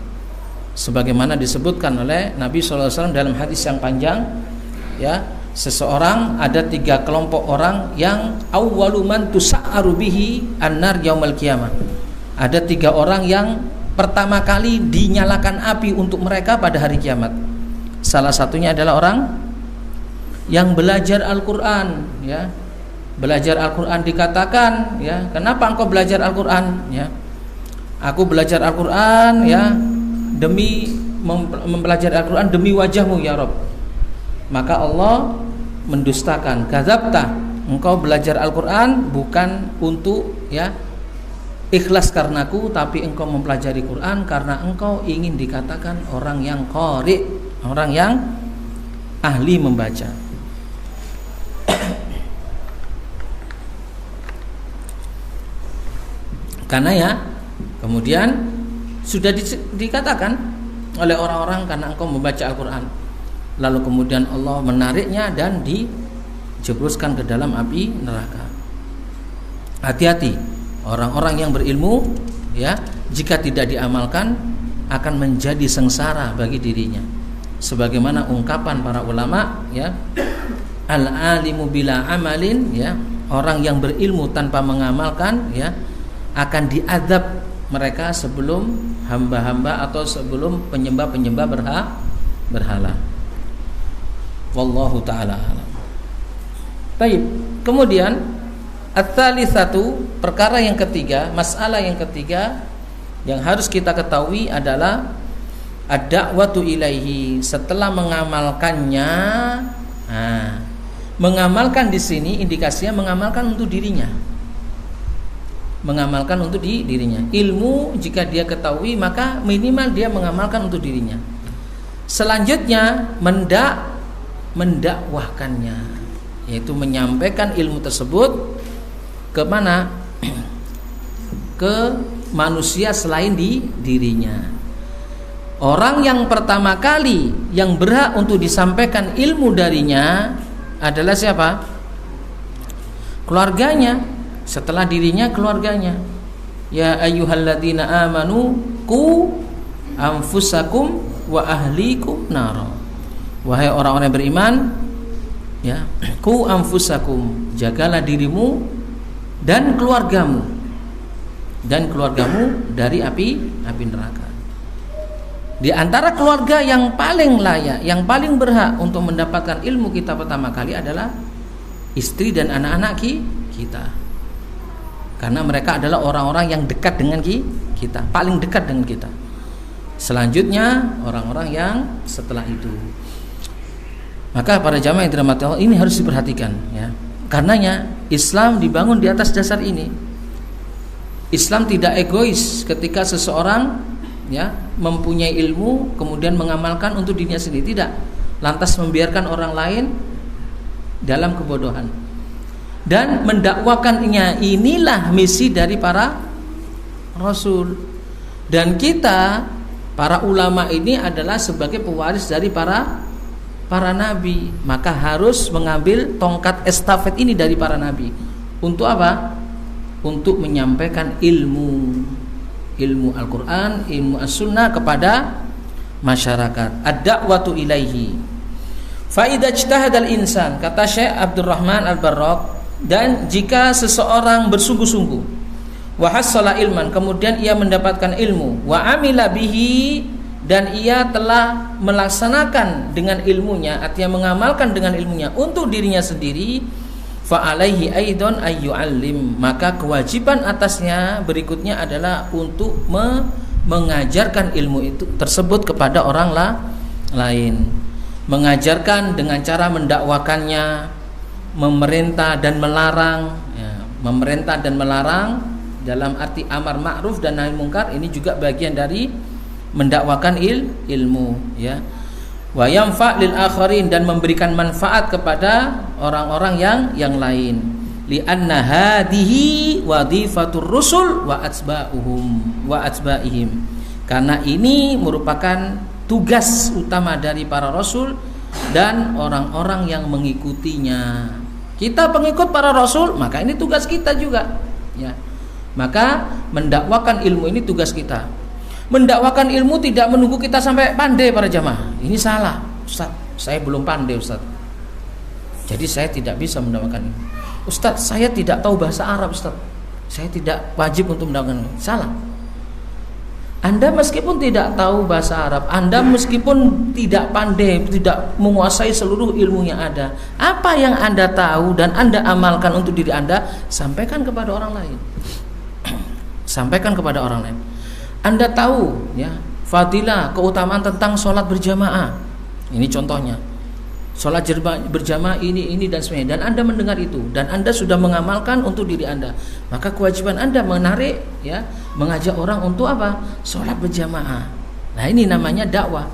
Sebagaimana disebutkan oleh Nabi SAW dalam hadis yang panjang ya, seseorang ada 3 kelompok orang yang awwalu man tusa'aru bihi annar yaumal qiyamah. Ada 3 orang yang pertama kali dinyalakan api untuk mereka pada hari kiamat. Salah satunya adalah orang yang belajar Al-Qur'an ya. Belajar Al-Qur'an dikatakan ya, kenapa engkau belajar Al-Qur'an ya? Aku belajar Al-Qur'an ya demi mempelajari Al-Qur'an demi wajahmu ya Rabb. Maka Allah mendustakan, kadzabta, engkau belajar Al-Qur'an bukan untuk ya ikhlas karenaku, tapi engkau mempelajari Quran karena engkau ingin dikatakan orang yang qari, orang yang ahli membaca. Karena ya kemudian sudah dikatakan oleh orang-orang karena engkau membaca Al-Quran, lalu kemudian Allah menariknya dan dijebloskan ke dalam api neraka. Hati-hati orang-orang yang berilmu ya, jika tidak diamalkan akan menjadi sengsara bagi dirinya. Sebagaimana ungkapan para ulama ya, al-alimu bila amalin ya, orang yang berilmu tanpa mengamalkan ya akan diazab mereka sebelum hamba-hamba atau sebelum penyembah-penyembah berhala. Wallahu ta'ala alam. Baik, kemudian at-tsalitsatu, perkara yang ketiga, masalah yang ketiga yang harus kita ketahui adalah ad-da'watu ilaihi, setelah mengamalkannya. Nah, mengamalkan di sini indikasinya mengamalkan untuk dirinya. Mengamalkan untuk dirinya. Ilmu jika dia ketahui maka minimal dia mengamalkan untuk dirinya. Selanjutnya mendakwahkannya, yaitu menyampaikan ilmu tersebut ke mana? Ke manusia selain dirinya. Orang yang pertama kali yang berhak untuk disampaikan ilmu darinya adalah siapa? Keluarganya. Setelah dirinya, keluarganya. Ya ayyuhalladzina amanu qu anfusakum wa ahlikum nara. Wahai orang-orang yang beriman, ya, qu anfusakum, jagalah dirimu dan keluargamu dari api neraka. Di antara keluarga yang paling layak, yang paling berhak untuk mendapatkan ilmu kita pertama kali adalah istri dan anak-anak kita. Karena mereka adalah orang-orang yang dekat dengan kita, paling dekat dengan kita. Selanjutnya orang-orang yang setelah itu. Maka para jamaah yang dirahmati Allah, ini harus diperhatikan, ya. Karenanya Islam dibangun di atas dasar ini. Islam tidak egois ketika seseorang, ya, mempunyai ilmu kemudian mengamalkan untuk dirinya sendiri, tidak, lantas membiarkan orang lain dalam kebodohan. Dan mendakwakannya inilah misi dari para rasul. Dan kita para ulama ini adalah sebagai pewaris dari para nabi. Maka harus mengambil tongkat estafet ini dari para nabi. Untuk apa? Untuk menyampaikan ilmu Al-Quran, ilmu As-Sunnah kepada masyarakat. Ad-da'watu ilaihi. Fa idza ijtahada al-insan, kata Syekh Abdurrahman Al-Barraq, dan jika seseorang bersungguh-sungguh, wa hassala ilman, kemudian ia mendapatkan ilmu, wa amila bihi, dan ia telah melaksanakan dengan ilmunya, artinya mengamalkan dengan ilmunya untuk dirinya sendiri, fa alaihi aidon ayyu'allim, maka kewajiban atasnya berikutnya adalah untuk mengajarkan ilmu itu tersebut kepada orang lain. Mengajarkan dengan cara mendakwakannya, memerintah dan melarang, ya. Memerintah dan melarang dalam arti amar ma'ruf dan nahi mungkar, ini juga bagian dari mendakwakan ilmu, ya. Wa yanfa' lil akharin, dan memberikan manfaat kepada orang-orang yang lain. Li anna hadhihi wadhifatur rusul wa atsba'ihim. Karena ini merupakan tugas utama dari para rasul dan orang-orang yang mengikutinya. Kita pengikut para rasul, maka ini tugas kita juga, ya. Maka mendakwakan ilmu ini tugas kita. Mendakwakan ilmu tidak menunggu kita sampai pandai para jamaah. Ini salah, Ustaz. Saya belum pandai, Ustaz. Jadi saya tidak bisa mendakwakan ilmu. Ustaz, saya tidak tahu bahasa Arab, Ustaz. Saya tidak wajib untuk mendakwakan ilmu. Salah. Anda meskipun tidak tahu bahasa Arab, Anda meskipun tidak pandai, tidak menguasai seluruh ilmu yang ada, apa yang Anda tahu dan Anda amalkan untuk diri Anda, sampaikan kepada orang lain. Sampaikan kepada orang lain. Anda tahu, ya, fadilah, keutamaan tentang sholat berjamaah. Ini contohnya. Sholat berjamaah ini dan sebagainya, dan Anda mendengar itu dan Anda sudah mengamalkan untuk diri Anda, maka kewajiban Anda menarik, ya, mengajak orang untuk apa? Sholat berjamaah. Nah, ini namanya dakwah.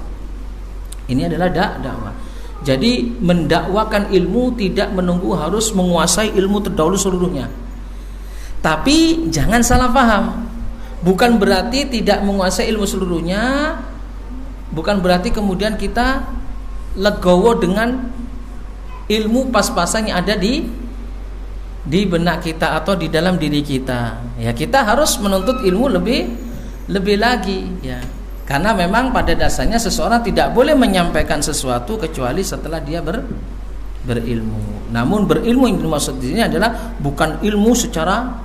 Ini adalah dakwah. Jadi mendakwakan ilmu tidak menunggu harus menguasai ilmu terdahulu seluruhnya. Tapi jangan salah paham. Bukan berarti tidak menguasai ilmu seluruhnya, bukan berarti kemudian kita legowo dengan ilmu pas-pasan yang ada di benak kita atau di dalam diri kita. Ya, kita harus menuntut ilmu lebih lagi, ya. Karena memang pada dasarnya seseorang tidak boleh menyampaikan sesuatu kecuali setelah dia berilmu. Namun berilmu yang dimaksud di sini adalah bukan ilmu secara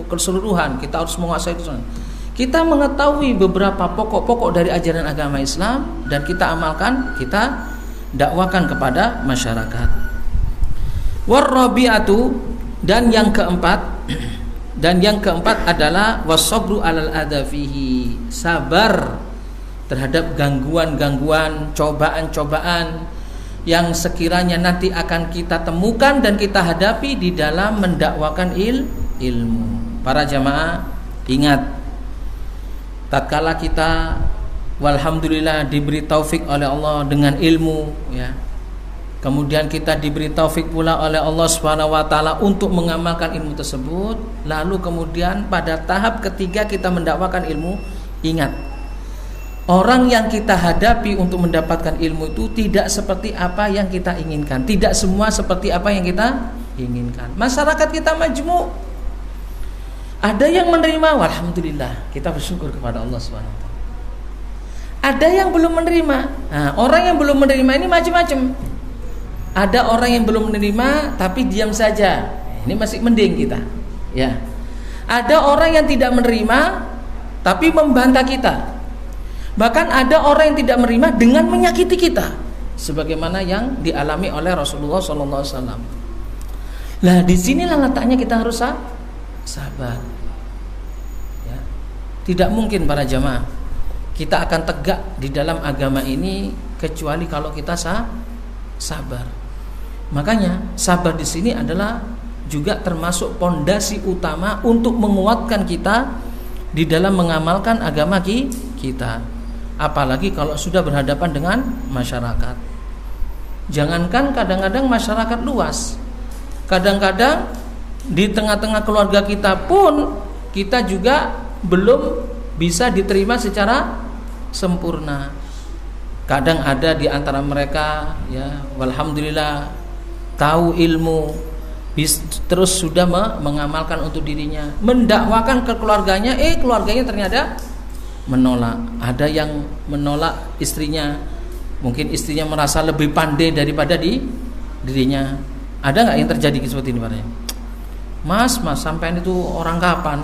keseluruhan. Kita harus menguasai itu. Kita mengetahui beberapa pokok-pokok dari ajaran agama Islam dan kita amalkan, kita dakwakan kepada masyarakat. Warrabi'atu, dan yang keempat adalah wasabru alal adafihi, sabar terhadap gangguan-gangguan, cobaan-cobaan yang sekiranya nanti akan kita temukan dan kita hadapi di dalam mendakwakan ilmu. Para jamaah, ingat, tatkala kita walhamdulillah diberi taufik oleh Allah dengan ilmu, ya, kemudian kita diberi taufik pula oleh Allah Subhanahu wa taala untuk mengamalkan ilmu tersebut, lalu kemudian pada tahap ketiga kita mendakwakan ilmu, ingat, orang yang kita hadapi untuk mendapatkan ilmu itu tidak seperti apa yang kita inginkan. Tidak semua seperti apa yang kita inginkan. Masyarakat kita majmuk, ada yang menerima, alhamdulillah, kita bersyukur kepada Allah SWT. Ada yang belum menerima. Nah, orang yang belum menerima ini macam-macam. Ada orang yang belum menerima tapi diam saja. Ini masih mending kita, ya. Ada orang yang tidak menerima tapi membantah kita. Bahkan ada orang yang tidak menerima dengan menyakiti kita, sebagaimana yang dialami oleh Rasulullah SAW. Nah, disinilah letaknya kita harus sabar. Ya. Tidak mungkin para jamaah kita akan tegak di dalam agama ini kecuali kalau kita sabar. Makanya sabar di sini adalah juga termasuk pondasi utama untuk menguatkan kita di dalam mengamalkan agama kita. Apalagi kalau sudah berhadapan dengan masyarakat. Jangankan kadang-kadang masyarakat luas, kadang-kadang di tengah-tengah keluarga kita pun kita juga belum bisa diterima secara sempurna. Kadang ada di antara mereka, ya, walhamdulillah tahu ilmu, terus sudah mengamalkan untuk dirinya, mendakwakan ke keluarganya, keluarganya ternyata menolak. Ada yang menolak istrinya, mungkin istrinya merasa lebih pandai daripada dirinya. Ada nggak yang terjadi seperti ini, Pak? Mas, sampean itu orang kapan?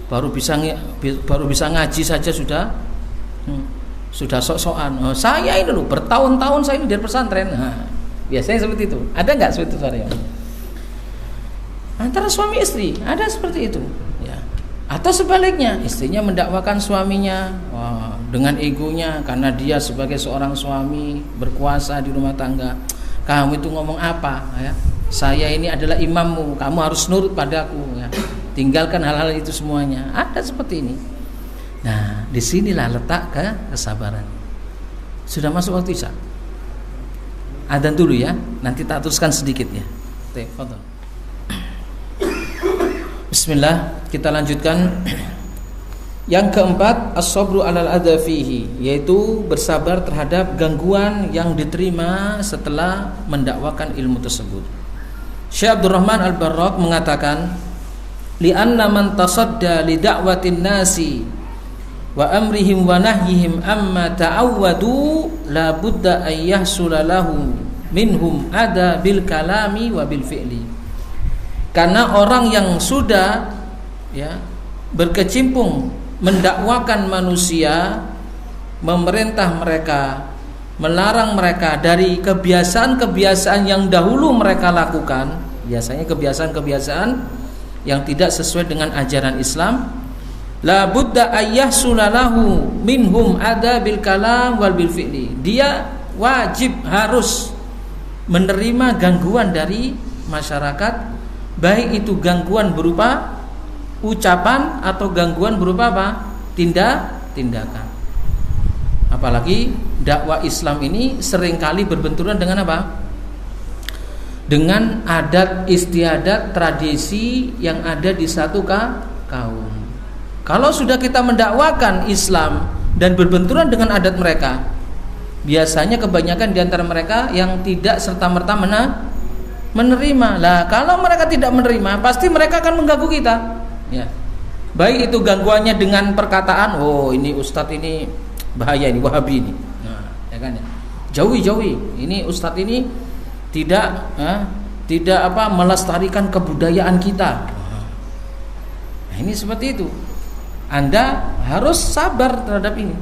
Baru bisa ngaji saja sudah sok-sokan. Saya ini loh bertahun-tahun saya ini dari pesantren. Biasanya seperti itu. Ada nggak seperti itu, Pak? Antara suami istri ada seperti itu, ya. Atau sebaliknya, istrinya mendakwakan suaminya dengan egonya karena dia sebagai seorang suami berkuasa di rumah tangga. Kamu itu ngomong apa, ya? Saya ini adalah imammu, kamu harus nurut padaku, ya. Tinggalkan hal-hal itu semuanya. Ada seperti ini. Nah, disinilah letak kesabaran. Sudah masuk waktu Isya. Adzan dulu ya, nanti tak teruskan sedikit ya. Tafadhol. Bismillah, kita lanjutkan. Yang keempat, as-sabru 'alal adza fihi, yaitu bersabar terhadap gangguan yang diterima setelah mendakwakan ilmu tersebut. Syekh Abdurrahman Al-Barrak mengatakan, li'anna man tasadda li da'watin nasi wa amrihim wa nahyihim amma ta'awwadu la budda an yahsula lahum minhum ada bil kalami wa bil fi'li. Karena orang yang sudah, ya, berkecimpung mendakwakan manusia, memerintah mereka, melarang mereka dari kebiasaan-kebiasaan yang dahulu mereka lakukan, biasanya kebiasaan-kebiasaan yang tidak sesuai dengan ajaran Islam, la budda ayyahsulalahu minhum ada bil kalam wal bil fi'li. Dia wajib harus menerima gangguan dari masyarakat, baik itu gangguan berupa ucapan atau gangguan berupa apa? Tindakan. Apalagi dakwah Islam ini seringkali berbenturan dengan apa? Dengan adat istiadat tradisi yang ada di satu kaum. Kalau sudah kita mendakwakan Islam dan berbenturan dengan adat mereka, biasanya kebanyakan di antara mereka yang tidak serta-merta menerima. Lah, kalau mereka tidak menerima, pasti mereka akan mengganggu kita. Ya. Baik itu gangguannya dengan perkataan, oh ini ustadz ini bahaya, ini Wahabi ini. Nah, ya kan ya. Jauhi. Ini ustadz ini tidak melestarikan kebudayaan kita. Nah, ini seperti itu. Anda harus sabar terhadap ini.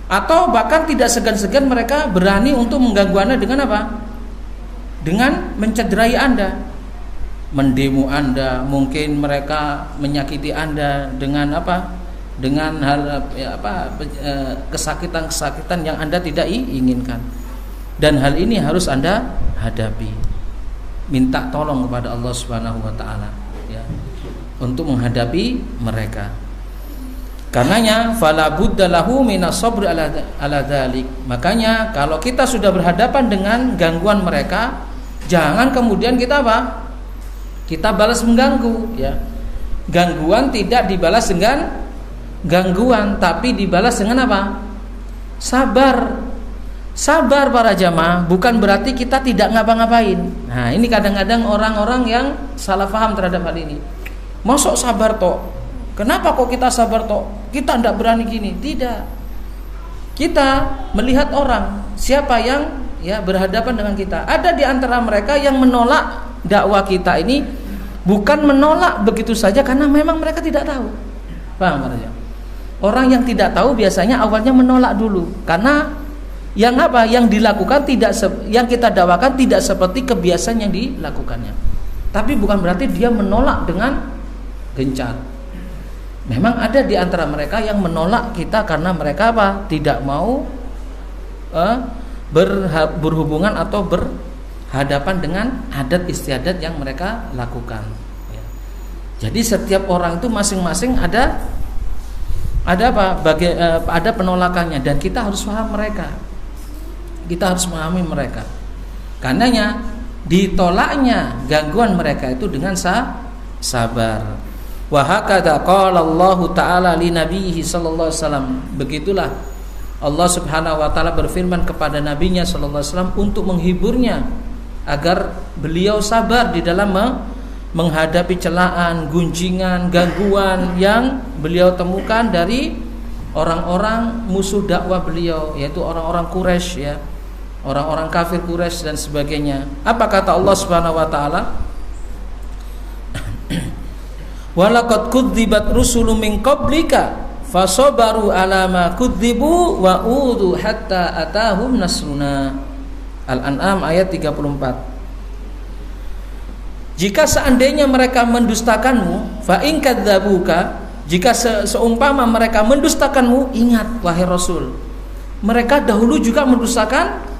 Atau bahkan tidak segan-segan mereka berani untuk mengganggu Anda dengan apa? Dengan mencederai Anda, mendemo Anda, mungkin mereka menyakiti Anda dengan apa? dengan hal kesakitan-kesakitan yang Anda tidak inginkan. Dan hal ini harus Anda hadapi. Minta tolong kepada Allah Subhanahu wa taala ya, untuk menghadapi mereka. Karenanya fala budda lahu minas sabri ala dzalik. Makanya kalau kita sudah berhadapan dengan gangguan mereka, jangan kemudian kita apa? Kita balas mengganggu ya. Gangguan tidak dibalas dengan gangguan, tapi dibalas dengan apa? Sabar. Sabar para jamaah bukan berarti kita tidak ngapa-ngapain. Nah, ini kadang-kadang orang-orang yang salah paham terhadap hal ini. Masuk sabar toh? Kenapa kok kita sabar toh? Kita tidak berani gini. Tidak. Kita melihat orang siapa yang ya berhadapan dengan kita. Ada di antara mereka yang menolak dakwah kita ini, bukan menolak begitu saja karena memang mereka tidak tahu. Paham para jamaah? Orang yang tidak tahu biasanya awalnya menolak dulu karena yang apa yang dilakukan yang kita dakwakan tidak seperti kebiasaan yang dilakukannya. Tapi bukan berarti dia menolak dengan gencar. Memang ada di antara mereka yang menolak kita karena mereka apa? Tidak mau berhubungan atau berhadapan dengan adat istiadat yang mereka lakukan. Jadi setiap orang itu masing-masing ada apa? Ada penolakannya dan kita harus paham mereka. Kita harus memahami mereka. Karenanya ditolaknya gangguan mereka itu dengan sabar. Wa hakadha qala Allah taala li nabiyhi sallallahu alaihi wasallam. Begitulah Allah Subhanahu wa taala berfirman kepada nabinya sallallahu alaihi wasallam untuk menghiburnya agar beliau sabar di dalam menghadapi celaan, gunjingan, gangguan yang beliau temukan dari orang-orang musuh dakwah beliau, yaitu orang-orang Quraisy ya. Orang-orang kafir Quraisy dan sebagainya. Apa kata Allah Subhanahu wa taala? Walaqad kudzibat rusulun min qablika fasabaru ala ma kudzibu wa udu hatta atahum nasruna. Al-An'am ayat 34. Jika seandainya mereka mendustakanmu, fa in kadzabuka, jika seumpama mereka mendustakanmu, ingat wahai Rasul, mereka dahulu juga mendustakan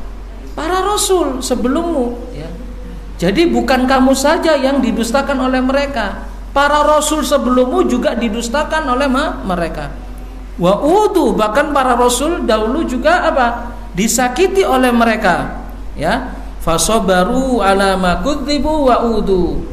para rasul sebelummu ya. Jadi bukan kamu saja yang didustakan oleh mereka, para rasul sebelummu juga didustakan oleh mereka. Wa udu, bahkan para rasul dahulu juga apa? Disakiti oleh mereka ya. Fasabaru ala ma kudzibu wa udu.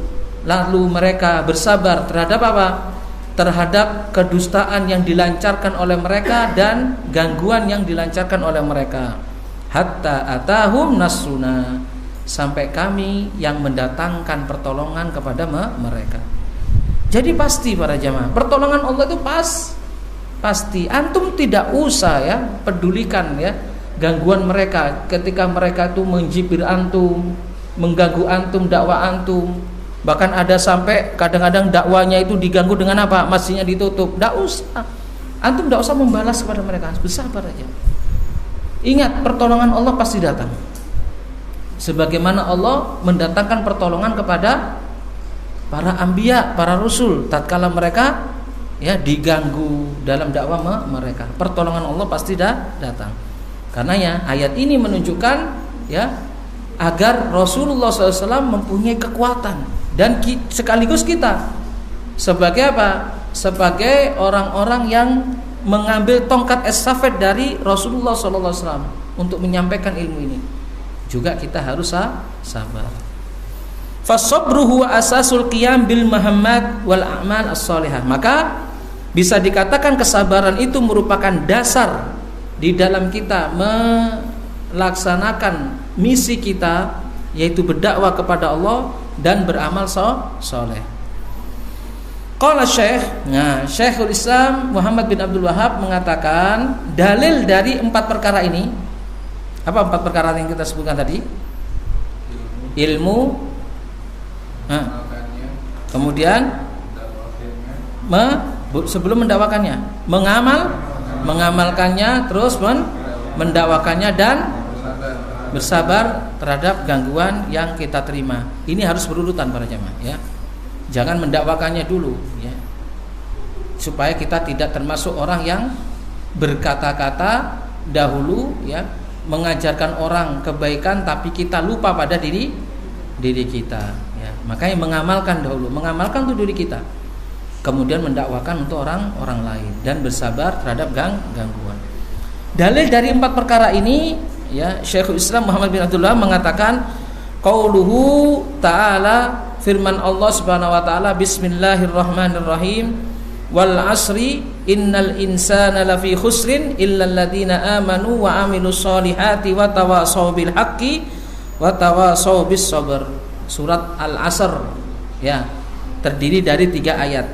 Lalu mereka bersabar terhadap apa? Terhadap kedustaan yang dilancarkan oleh mereka dan gangguan yang dilancarkan oleh mereka. Hatta atahum nasruna, sampai kami yang mendatangkan pertolongan kepada mereka. Jadi pasti para jamaah, pertolongan Allah itu pasti. Antum tidak usah ya pedulikan ya gangguan mereka ketika mereka itu menjibir antum, mengganggu antum, dakwah antum. Bahkan ada sampai kadang-kadang dakwanya itu diganggu dengan apa? Masjidnya ditutup. Tidak usah. Antum tidak usah membalas kepada mereka, bersabar aja. Ingat, pertolongan Allah pasti datang. Sebagaimana Allah mendatangkan pertolongan kepada para anbiya, para rasul tatkala mereka ya diganggu dalam dakwah mereka. Pertolongan Allah pasti datang. Karenanya ayat ini menunjukkan ya agar Rasulullah SAW mempunyai kekuatan dan sekaligus kita sebagai apa? Sebagai orang-orang yang mengambil tongkat estafet dari Rasulullah SAW untuk menyampaikan ilmu ini, juga kita harus sabar. Fasabru huwa asasul qiyam bil mahammat wal a'mal as-salihah. Maka bisa dikatakan kesabaran itu merupakan dasar di dalam kita melaksanakan misi kita, yaitu berdakwah kepada Allah dan beramal soleh. Qala Syekhul Islam Muhammad bin Abdul Wahhab mengatakan dalil dari 4 perkara ini. Apa 4 perkara yang kita sebutkan tadi? Ilmu, kemudian sebelum mendakwakannya, mengamalkannya, terus mendakwakannya dan bersabar terhadap gangguan yang kita terima. Ini harus berurutan para jamaah ya. Jangan mendakwakannya dulu ya. supaya kita tidak termasuk orang yang berkata-kata dahulu ya, mengajarkan orang kebaikan tapi kita lupa pada diri kita ya. Makanya mengamalkan dahulu, mengamalkan untuk diri kita, kemudian mendakwakan untuk orang lain dan bersabar terhadap gangguan. Dalil dari 4 perkara ini ya, Syekhul Islam Muhammad bin Abdullah mengatakan qauluhu ta'ala, firman Allah Subhanahu wa taala, bismillahirrahmanirrahim, wal asri innal insana lafi khusrin illal ladzina amanu wa amilus solihati wa tawassaw bil haqqi wa tawassaw bis sabr. Surat Al-Asr ya, terdiri dari 3 ayat.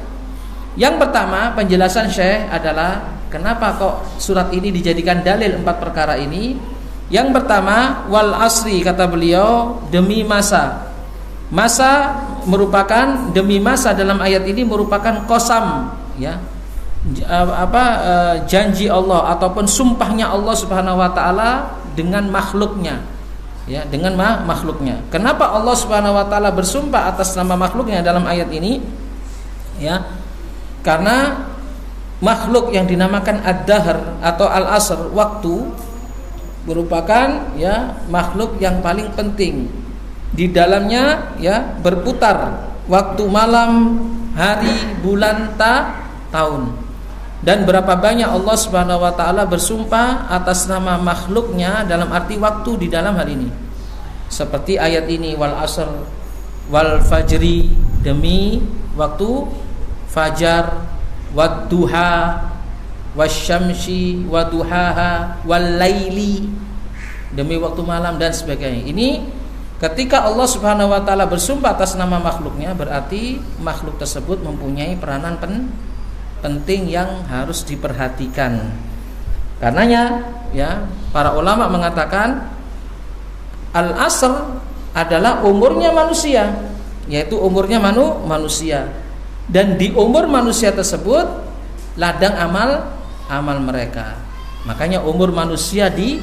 Yang pertama, penjelasan Syekh adalah kenapa kok surat ini dijadikan dalil 4 perkara ini. Yang pertama, wal asri, kata beliau, demi masa. Masa merupakan, demi masa dalam ayat ini merupakan qasam ya, janji Allah ataupun sumpahnya Allah Subhanahu wa taala dengan makhluknya ya, dengan makhluknya. Kenapa Allah Subhanahu wa taala bersumpah atas nama makhluknya dalam ayat ini ya? Karena makhluk yang dinamakan ad-dahr atau al-asr, waktu, merupakan ya makhluk yang paling penting. Di dalamnya ya berputar waktu, malam, hari, bulan, tahun. Dan berapa banyak Allah Subhanahu wa taala bersumpah atas nama makhluknya dalam arti waktu di dalam hal ini. Seperti ayat ini, wal asr wal fajri, demi waktu fajar, wad duha wasyamsi waduhaha wal laili, demi waktu malam dan sebagainya. Ini ketika Allah Subhanahu wa taala bersumpah atas nama makhluknya, berarti makhluk tersebut mempunyai peranan penting yang harus diperhatikan. Karenanya ya, para ulama mengatakan al-asr adalah umurnya manusia, yaitu umurnya manusia. Dan di umur manusia tersebut ladang amal mereka. Makanya umur manusia di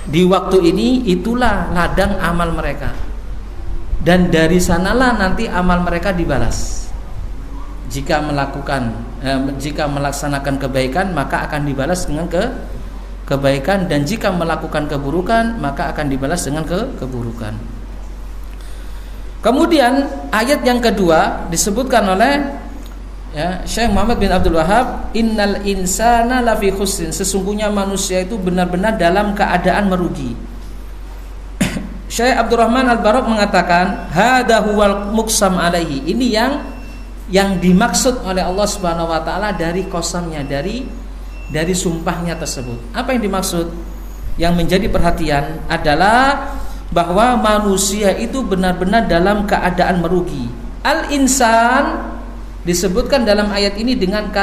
waktu ini itulah ladang amal mereka. Dan dari sanalah nanti amal mereka dibalas. Jika melaksanakan kebaikan, maka akan dibalas dengan kebaikan, dan jika melakukan keburukan, maka akan dibalas dengan keburukan. Kemudian ayat yang kedua disebutkan oleh ya, Syekh Muhammad bin Abdul Wahhab, innal insana lafi khusrin, sesungguhnya manusia itu benar-benar dalam keadaan merugi. Syekh Abdurrahman Al-Barok mengatakan hada huwal muqsam alaihi, ini yang dimaksud oleh Allah Subhanahu wa taala dari qasamnya, dari sumpahnya tersebut. Apa yang dimaksud? Yang menjadi perhatian adalah bahwa manusia itu benar-benar dalam keadaan merugi. Al-insan disebutkan dalam ayat ini dengan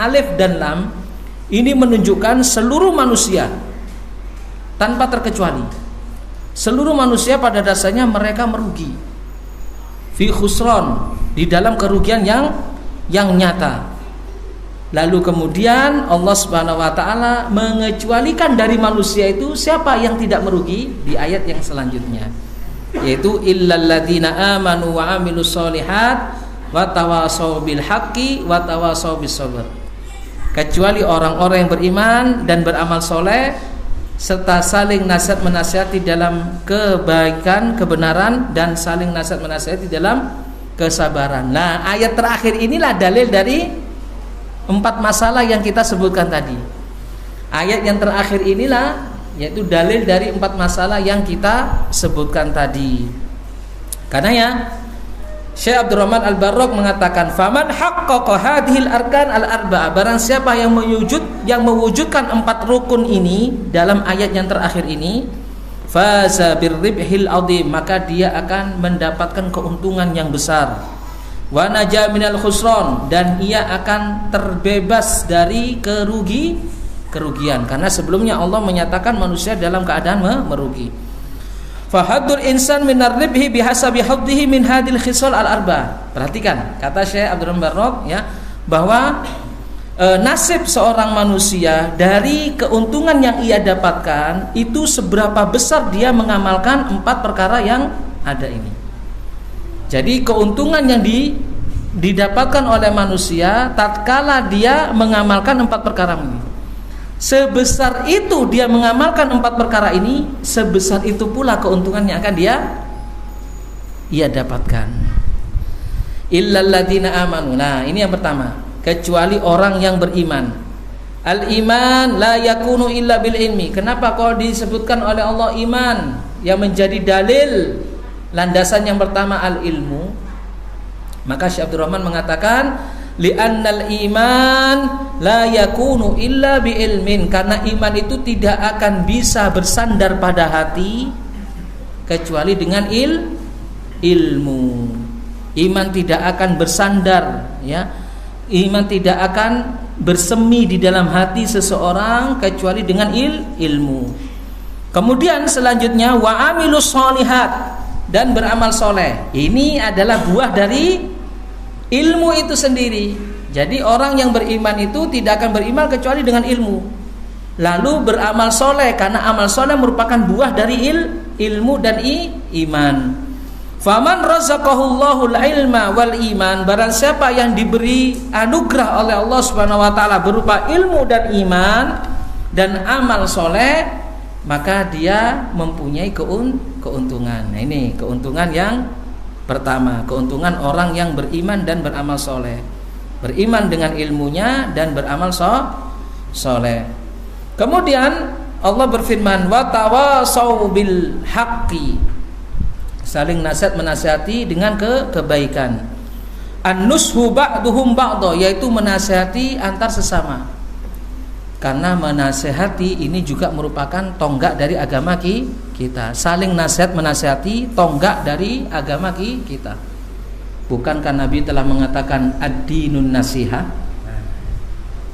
alif dan lam. Ini menunjukkan seluruh manusia tanpa terkecuali. Seluruh manusia pada dasarnya mereka merugi. Fi khusran, di dalam kerugian yang nyata. Lalu kemudian Allah Subhanahu wa taala mengecualikan dari manusia itu siapa yang tidak merugi di ayat yang selanjutnya, yaitu illal ladzina amanu wa amilus solihat wa tawassaw bil haqqi wa tawassaw bis sabr. Kecuali orang-orang yang beriman dan beramal soleh serta saling nasihat menasihati dalam kebaikan, kebenaran, dan saling nasihat menasihati dalam kesabaran. Nah, ayat terakhir inilah dalil dari 4 masalah yang kita sebutkan tadi. Ayat yang terakhir inilah yaitu dalil dari 4 masalah yang kita sebutkan tadi. Karena ya, Syekh Abdurrahman Al-Barok mengatakan, faman haqqaqa hadhil arkan al-arba'ah, barang siapa yang mewujudkan 4 rukun ini dalam ayat yang terakhir ini, faza birribhil azim, maka dia akan mendapatkan keuntungan yang besar. Wa naja minal khusran, dan ia akan terbebas dari kerugian, karena sebelumnya Allah menyatakan manusia dalam keadaan merugi. Fahadur insan minar ribhi bihasabi haddihi min hadil khisal al-arba. Perhatikan kata Syekh Abdurrahman Barok ya, bahwa nasib seorang manusia dari keuntungan yang ia dapatkan itu seberapa besar dia mengamalkan 4 perkara yang ada ini. Jadi keuntungan yang didapatkan oleh manusia tatkala dia mengamalkan 4 perkara ini. Sebesar itu dia mengamalkan 4 perkara ini, sebesar itu pula keuntungan yang akan ia dapatkan. Illal ladzina amanu. Nah, ini yang pertama, kecuali orang yang beriman. Al-iman la yakunu illa bil ilmi. Kenapa kok disebutkan oleh Allah iman? Yang menjadi dalil landasan yang pertama al-ilmu. Maka Syekh Abdurrahman mengatakan li'annal iman la yakunu illa bi ilmin, karena iman itu tidak akan bisa bersandar pada hati kecuali dengan ilmu. Iman tidak akan bersandar, ya. Iman tidak akan bersemi di dalam hati seseorang kecuali dengan ilmu. Kemudian selanjutnya wa amilus sholihat, dan beramal soleh. Ini adalah buah dari ilmu itu sendiri. Jadi orang yang beriman itu tidak akan beriman kecuali dengan ilmu. Lalu beramal soleh, karena amal soleh merupakan buah dari ilmu dan iman. Faman razaqahullahu al-ilma wal iman, barang siapa yang diberi anugerah oleh Allah Subhanahu wa taala berupa ilmu dan iman dan amal soleh, maka dia mempunyai keuntungan. Nah, ini keuntungan yang pertama, keuntungan orang yang beriman dan beramal soleh. Beriman dengan ilmunya dan beramal soleh. Kemudian Allah berfirman, wa tawasau bil haqqi, saling nasihat menasihati dengan kebaikan. An-nushu ba'duhum ba'da, yaitu menasihati antar sesama. Karena menasihati ini juga merupakan tonggak dari agama kita. Saling nasihat menasihati tonggak dari agama kita. Bukankah Nabi telah mengatakan ad-dinun nasihah?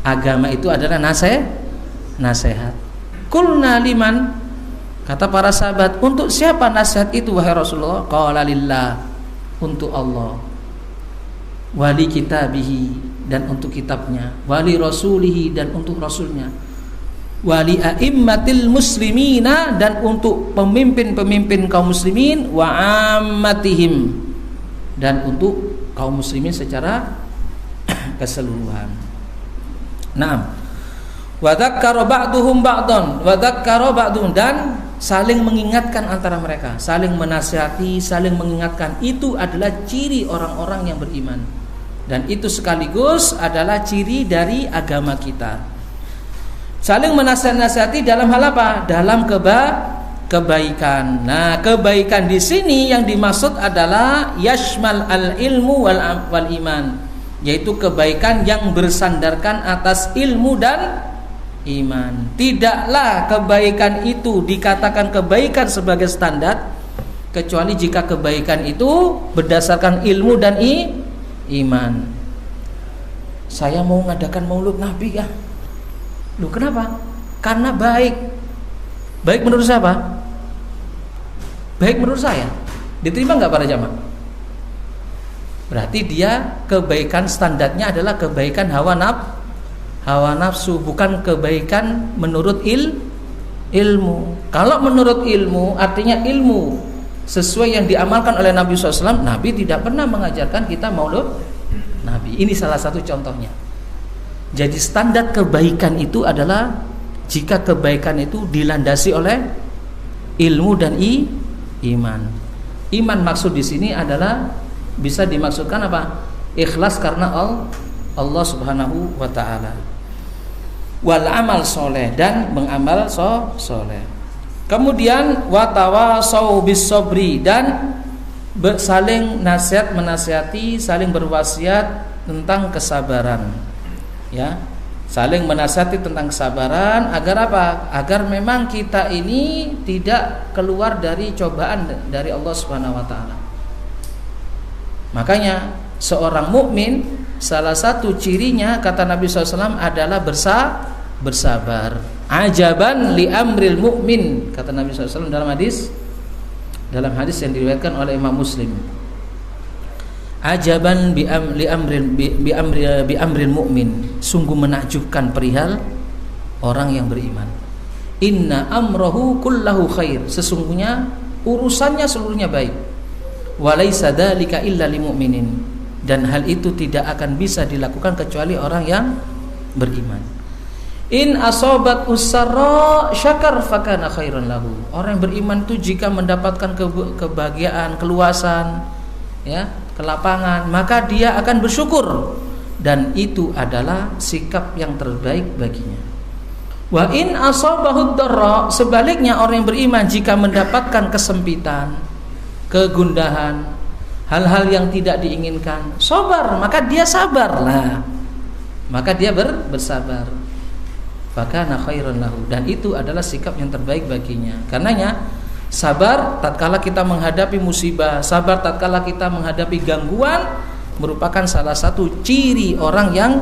Agama itu adalah nasihat. Qulna liman? Kata para sahabat, untuk siapa nasihat itu wahai Rasulullah? Qala lillah, untuk Allah. Wali kitabihi, dan untuk kitabnya. Wali rasulihi, dan untuk rasulnya. Wali a'immatil muslimina, dan untuk pemimpin-pemimpin kaum muslimin. Wa ammatihim, dan untuk kaum muslimin secara keseluruhan. Naam. Wa dzakkara ba'duhum ba'dan, wa dzakkara ba'duhum, dan saling mengingatkan antara mereka, saling menasihati, saling mengingatkan. Itu adalah ciri orang-orang yang beriman, dan itu sekaligus adalah ciri dari agama kita. Saling menasihati dalam hal apa? Dalam kebaikan. Nah, kebaikan di sini yang dimaksud adalah yashmal al-ilmu wal iman, yaitu kebaikan yang bersandarkan atas ilmu dan iman. Tidaklah kebaikan itu dikatakan kebaikan sebagai standar kecuali jika kebaikan itu berdasarkan ilmu dan iman. Saya mau mengadakan maulud Nabi ya. Loh, kenapa? Karena baik. Baik menurut siapa? Baik menurut saya. Diterima nggak para jamaah? Berarti dia kebaikan standarnya adalah kebaikan hawa nafsu, bukan kebaikan menurut ilmu. Kalau menurut ilmu, artinya ilmu sesuai yang diamalkan oleh Nabi SAW. Nabi tidak pernah mengajarkan kita maulud Nabi. Ini salah satu contohnya. Jadi standar kebaikan itu adalah jika kebaikan itu dilandasi oleh ilmu dan iman. Iman maksud di sini adalah bisa dimaksudkan apa? Ikhlas karena Allah Subhanahu wa taala. Wal amal soleh, dan mengamal soleh. Kemudian watawasau bis sobri, dan saling nasihat menasihati, saling berwasiat tentang kesabaran. Ya, saling menasihati tentang kesabaran agar apa? Agar memang kita ini tidak keluar dari cobaan dari Allah Subhanahu wa taala. Makanya seorang mukmin salah satu cirinya kata Nabi SAW adalah bersabar. Ajaban li amril mu'min, kata Nabi SAW dalam hadis yang diriwayatkan oleh Imam Muslim. Ajaban bi amril mu'min, sungguh menakjubkan perihal orang yang beriman. Inna amrahu kullahu khair, sesungguhnya urusannya seluruhnya baik. Walaisa dzalika illa lil mu'minin, dan hal itu tidak akan bisa dilakukan kecuali orang yang beriman. In asobat usarra syakar fakana khairan lahu. Orang yang beriman itu jika mendapatkan kebahagiaan, keluasan, ya, kelapangan, maka dia akan bersyukur, dan itu adalah sikap yang terbaik baginya. Wa in asabahu dharra, sebaliknya orang yang beriman jika mendapatkan kesempitan, kegundahan, hal-hal yang tidak diinginkan, sabar, maka dia sabar. Nah, maka dia bersabar. Fakana khairan lahu, dan itu adalah sikap yang terbaik baginya. Karenanya sabar tatkala kita menghadapi musibah, sabar tatkala kita menghadapi gangguan merupakan salah satu ciri orang yang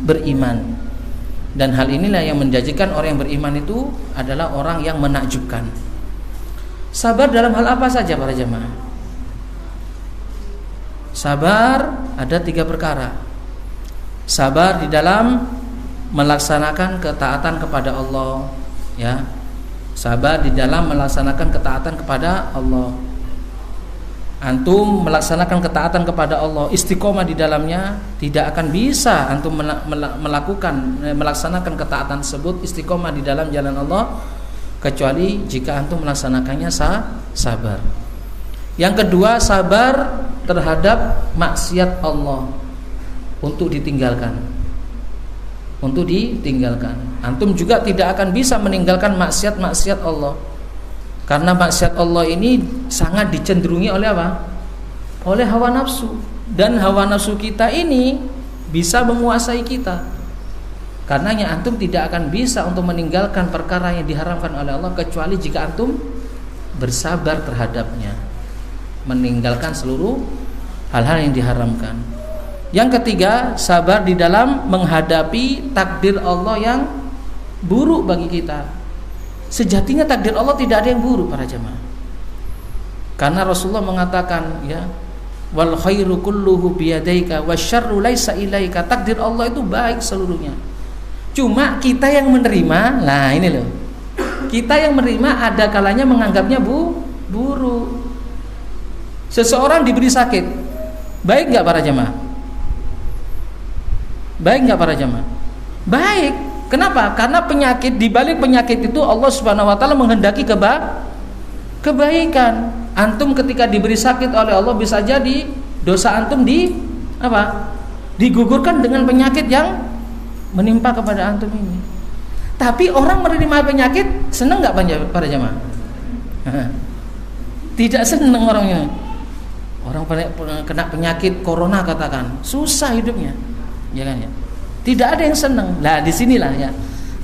beriman. Dan hal inilah yang menjadikan orang yang beriman itu adalah orang yang menakjubkan. Sabar dalam hal apa saja para jemaah? Sabar ada 3 perkara. Sabar di dalam melaksanakan ketaatan kepada Allah, ya. Sabar di dalam melaksanakan ketaatan kepada Allah. Antum melaksanakan ketaatan kepada Allah, istiqomah di dalamnya, tidak akan bisa antum melaksanakan ketaatan tersebut, istiqomah di dalam jalan Allah, kecuali jika antum melaksanakannya sabar. Yang kedua, sabar terhadap maksiat Allah untuk ditinggalkan. Antum juga tidak akan bisa meninggalkan maksiat-maksiat Allah, karena maksiat Allah ini sangat dicenderungi oleh apa? Oleh hawa nafsu, dan hawa nafsu kita ini bisa menguasai kita. Karenanya antum tidak akan bisa untuk meninggalkan perkara yang diharamkan oleh Allah kecuali jika antum bersabar terhadapnya, meninggalkan seluruh hal-hal yang diharamkan. Yang ketiga, sabar di dalam menghadapi takdir Allah yang buruk bagi kita. Sejatinya takdir Allah tidak ada yang buruk para jemaah. Karena Rasulullah mengatakan, ya, wal khairu kulluhu biyadaika wasyarru laisa ilaika. Takdir Allah itu baik seluruhnya. Cuma kita yang menerima, nah ini loh. Kita yang menerima ada kalanya menganggapnya buruk. Seseorang diberi sakit, baik enggak para jemaah? Baik enggak para jemaah? Baik. Kenapa? Karena penyakit, di balik penyakit itu Allah Subhanahu wa taala menghendaki kebaikan. Antum ketika diberi sakit oleh Allah bisa jadi dosa antum digugurkan dengan penyakit yang menimpa kepada antum ini. Tapi orang menerima penyakit senang enggak para jemaah? Tidak senang orangnya. Orang kena penyakit corona katakan, susah hidupnya. Ya kan ya? Tidak ada yang senang. Nah, disinilah ya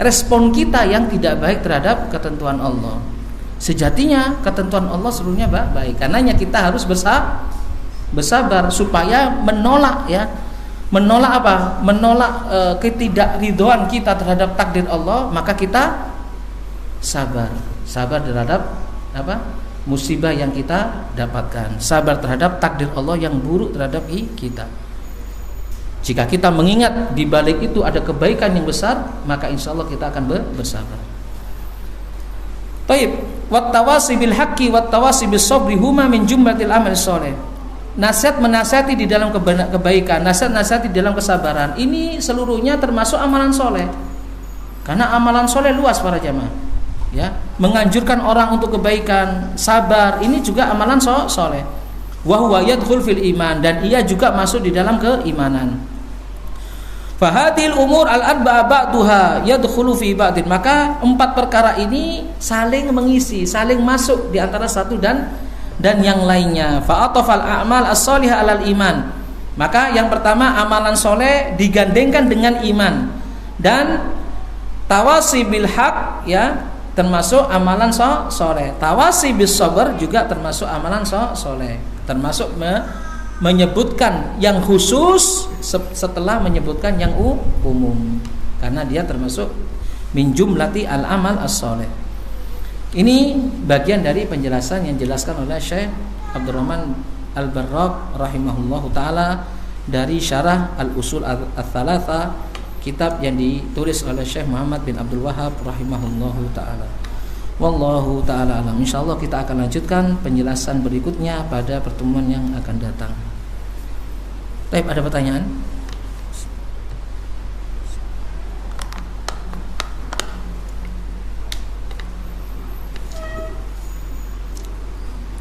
respon kita yang tidak baik terhadap ketentuan Allah. Sejatinya ketentuan Allah seluruhnya baik. Karenanya kita harus bersabar supaya menolak apa? Menolak ketidakridhoan kita terhadap takdir Allah, maka kita sabar terhadap apa? Musibah yang kita dapatkan. Sabar terhadap takdir Allah yang buruk terhadap kita. Jika kita mengingat di balik itu ada kebaikan yang besar, maka insya Allah kita akan bersabar. Taib, wattawasi bil haqqi wattawasi bis sabri huma min jumlatil amal sholih. Nasihat menasihati di dalam kebaikan, nasihat di dalam kesabaran, ini seluruhnya termasuk amalan soleh. Karena amalan soleh luas para jamaah. Ya, menganjurkan orang untuk kebaikan, sabar, ini juga amalan soleh. Wa huwa yadkhul fil iman, dan ia juga masuk di dalam keimanan. Fahadil umur al-arba'a ba'duha yadkhulu fi ba'din. Maka 4 perkara ini saling mengisi, saling masuk di antara satu dan yang lainnya. Fa'atafal a'mal as-sholihah 'alal iman. Maka yang pertama amalan soleh digandengkan dengan iman, dan tawasi bil haq ya termasuk amalan soleh. Tawasi bis sabr juga termasuk amalan soleh. Termasuk menyebutkan yang khusus setelah menyebutkan yang umum, karena dia termasuk min jumlati al-amal as-sholih. Ini bagian dari penjelasan yang dijelaskan oleh Syekh Abdurrahman Al-Barraq rahimahullahu taala dari syarah Al-Usul Ats-Tsalatsa, kitab yang ditulis oleh Syekh Muhammad bin Abdul Wahhab rahimahullahu taala. Wallahu taala alam. Insyaallah kita akan lanjutkan penjelasan berikutnya pada pertemuan yang akan datang. Baik, ada pertanyaan?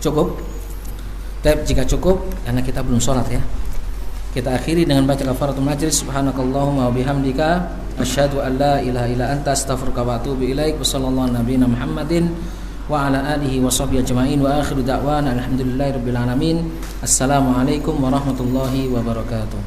Cukup? Baik, jika cukup, karena kita belum sholat ya, kita akhiri dengan baca kafaratul majlis. Subhanakallahumma wa bihamdika asyhadu an la ilaha illa anta astaghfiruka wa atubu ilaik. Wa sallallahu nabiyana Muhammadin wa ala alihi wa sahbihi ajma'in wa akhiru da'wana alhamdulillahi rabbil alamin. Assalamualaikum warahmatullahi wabarakatuh.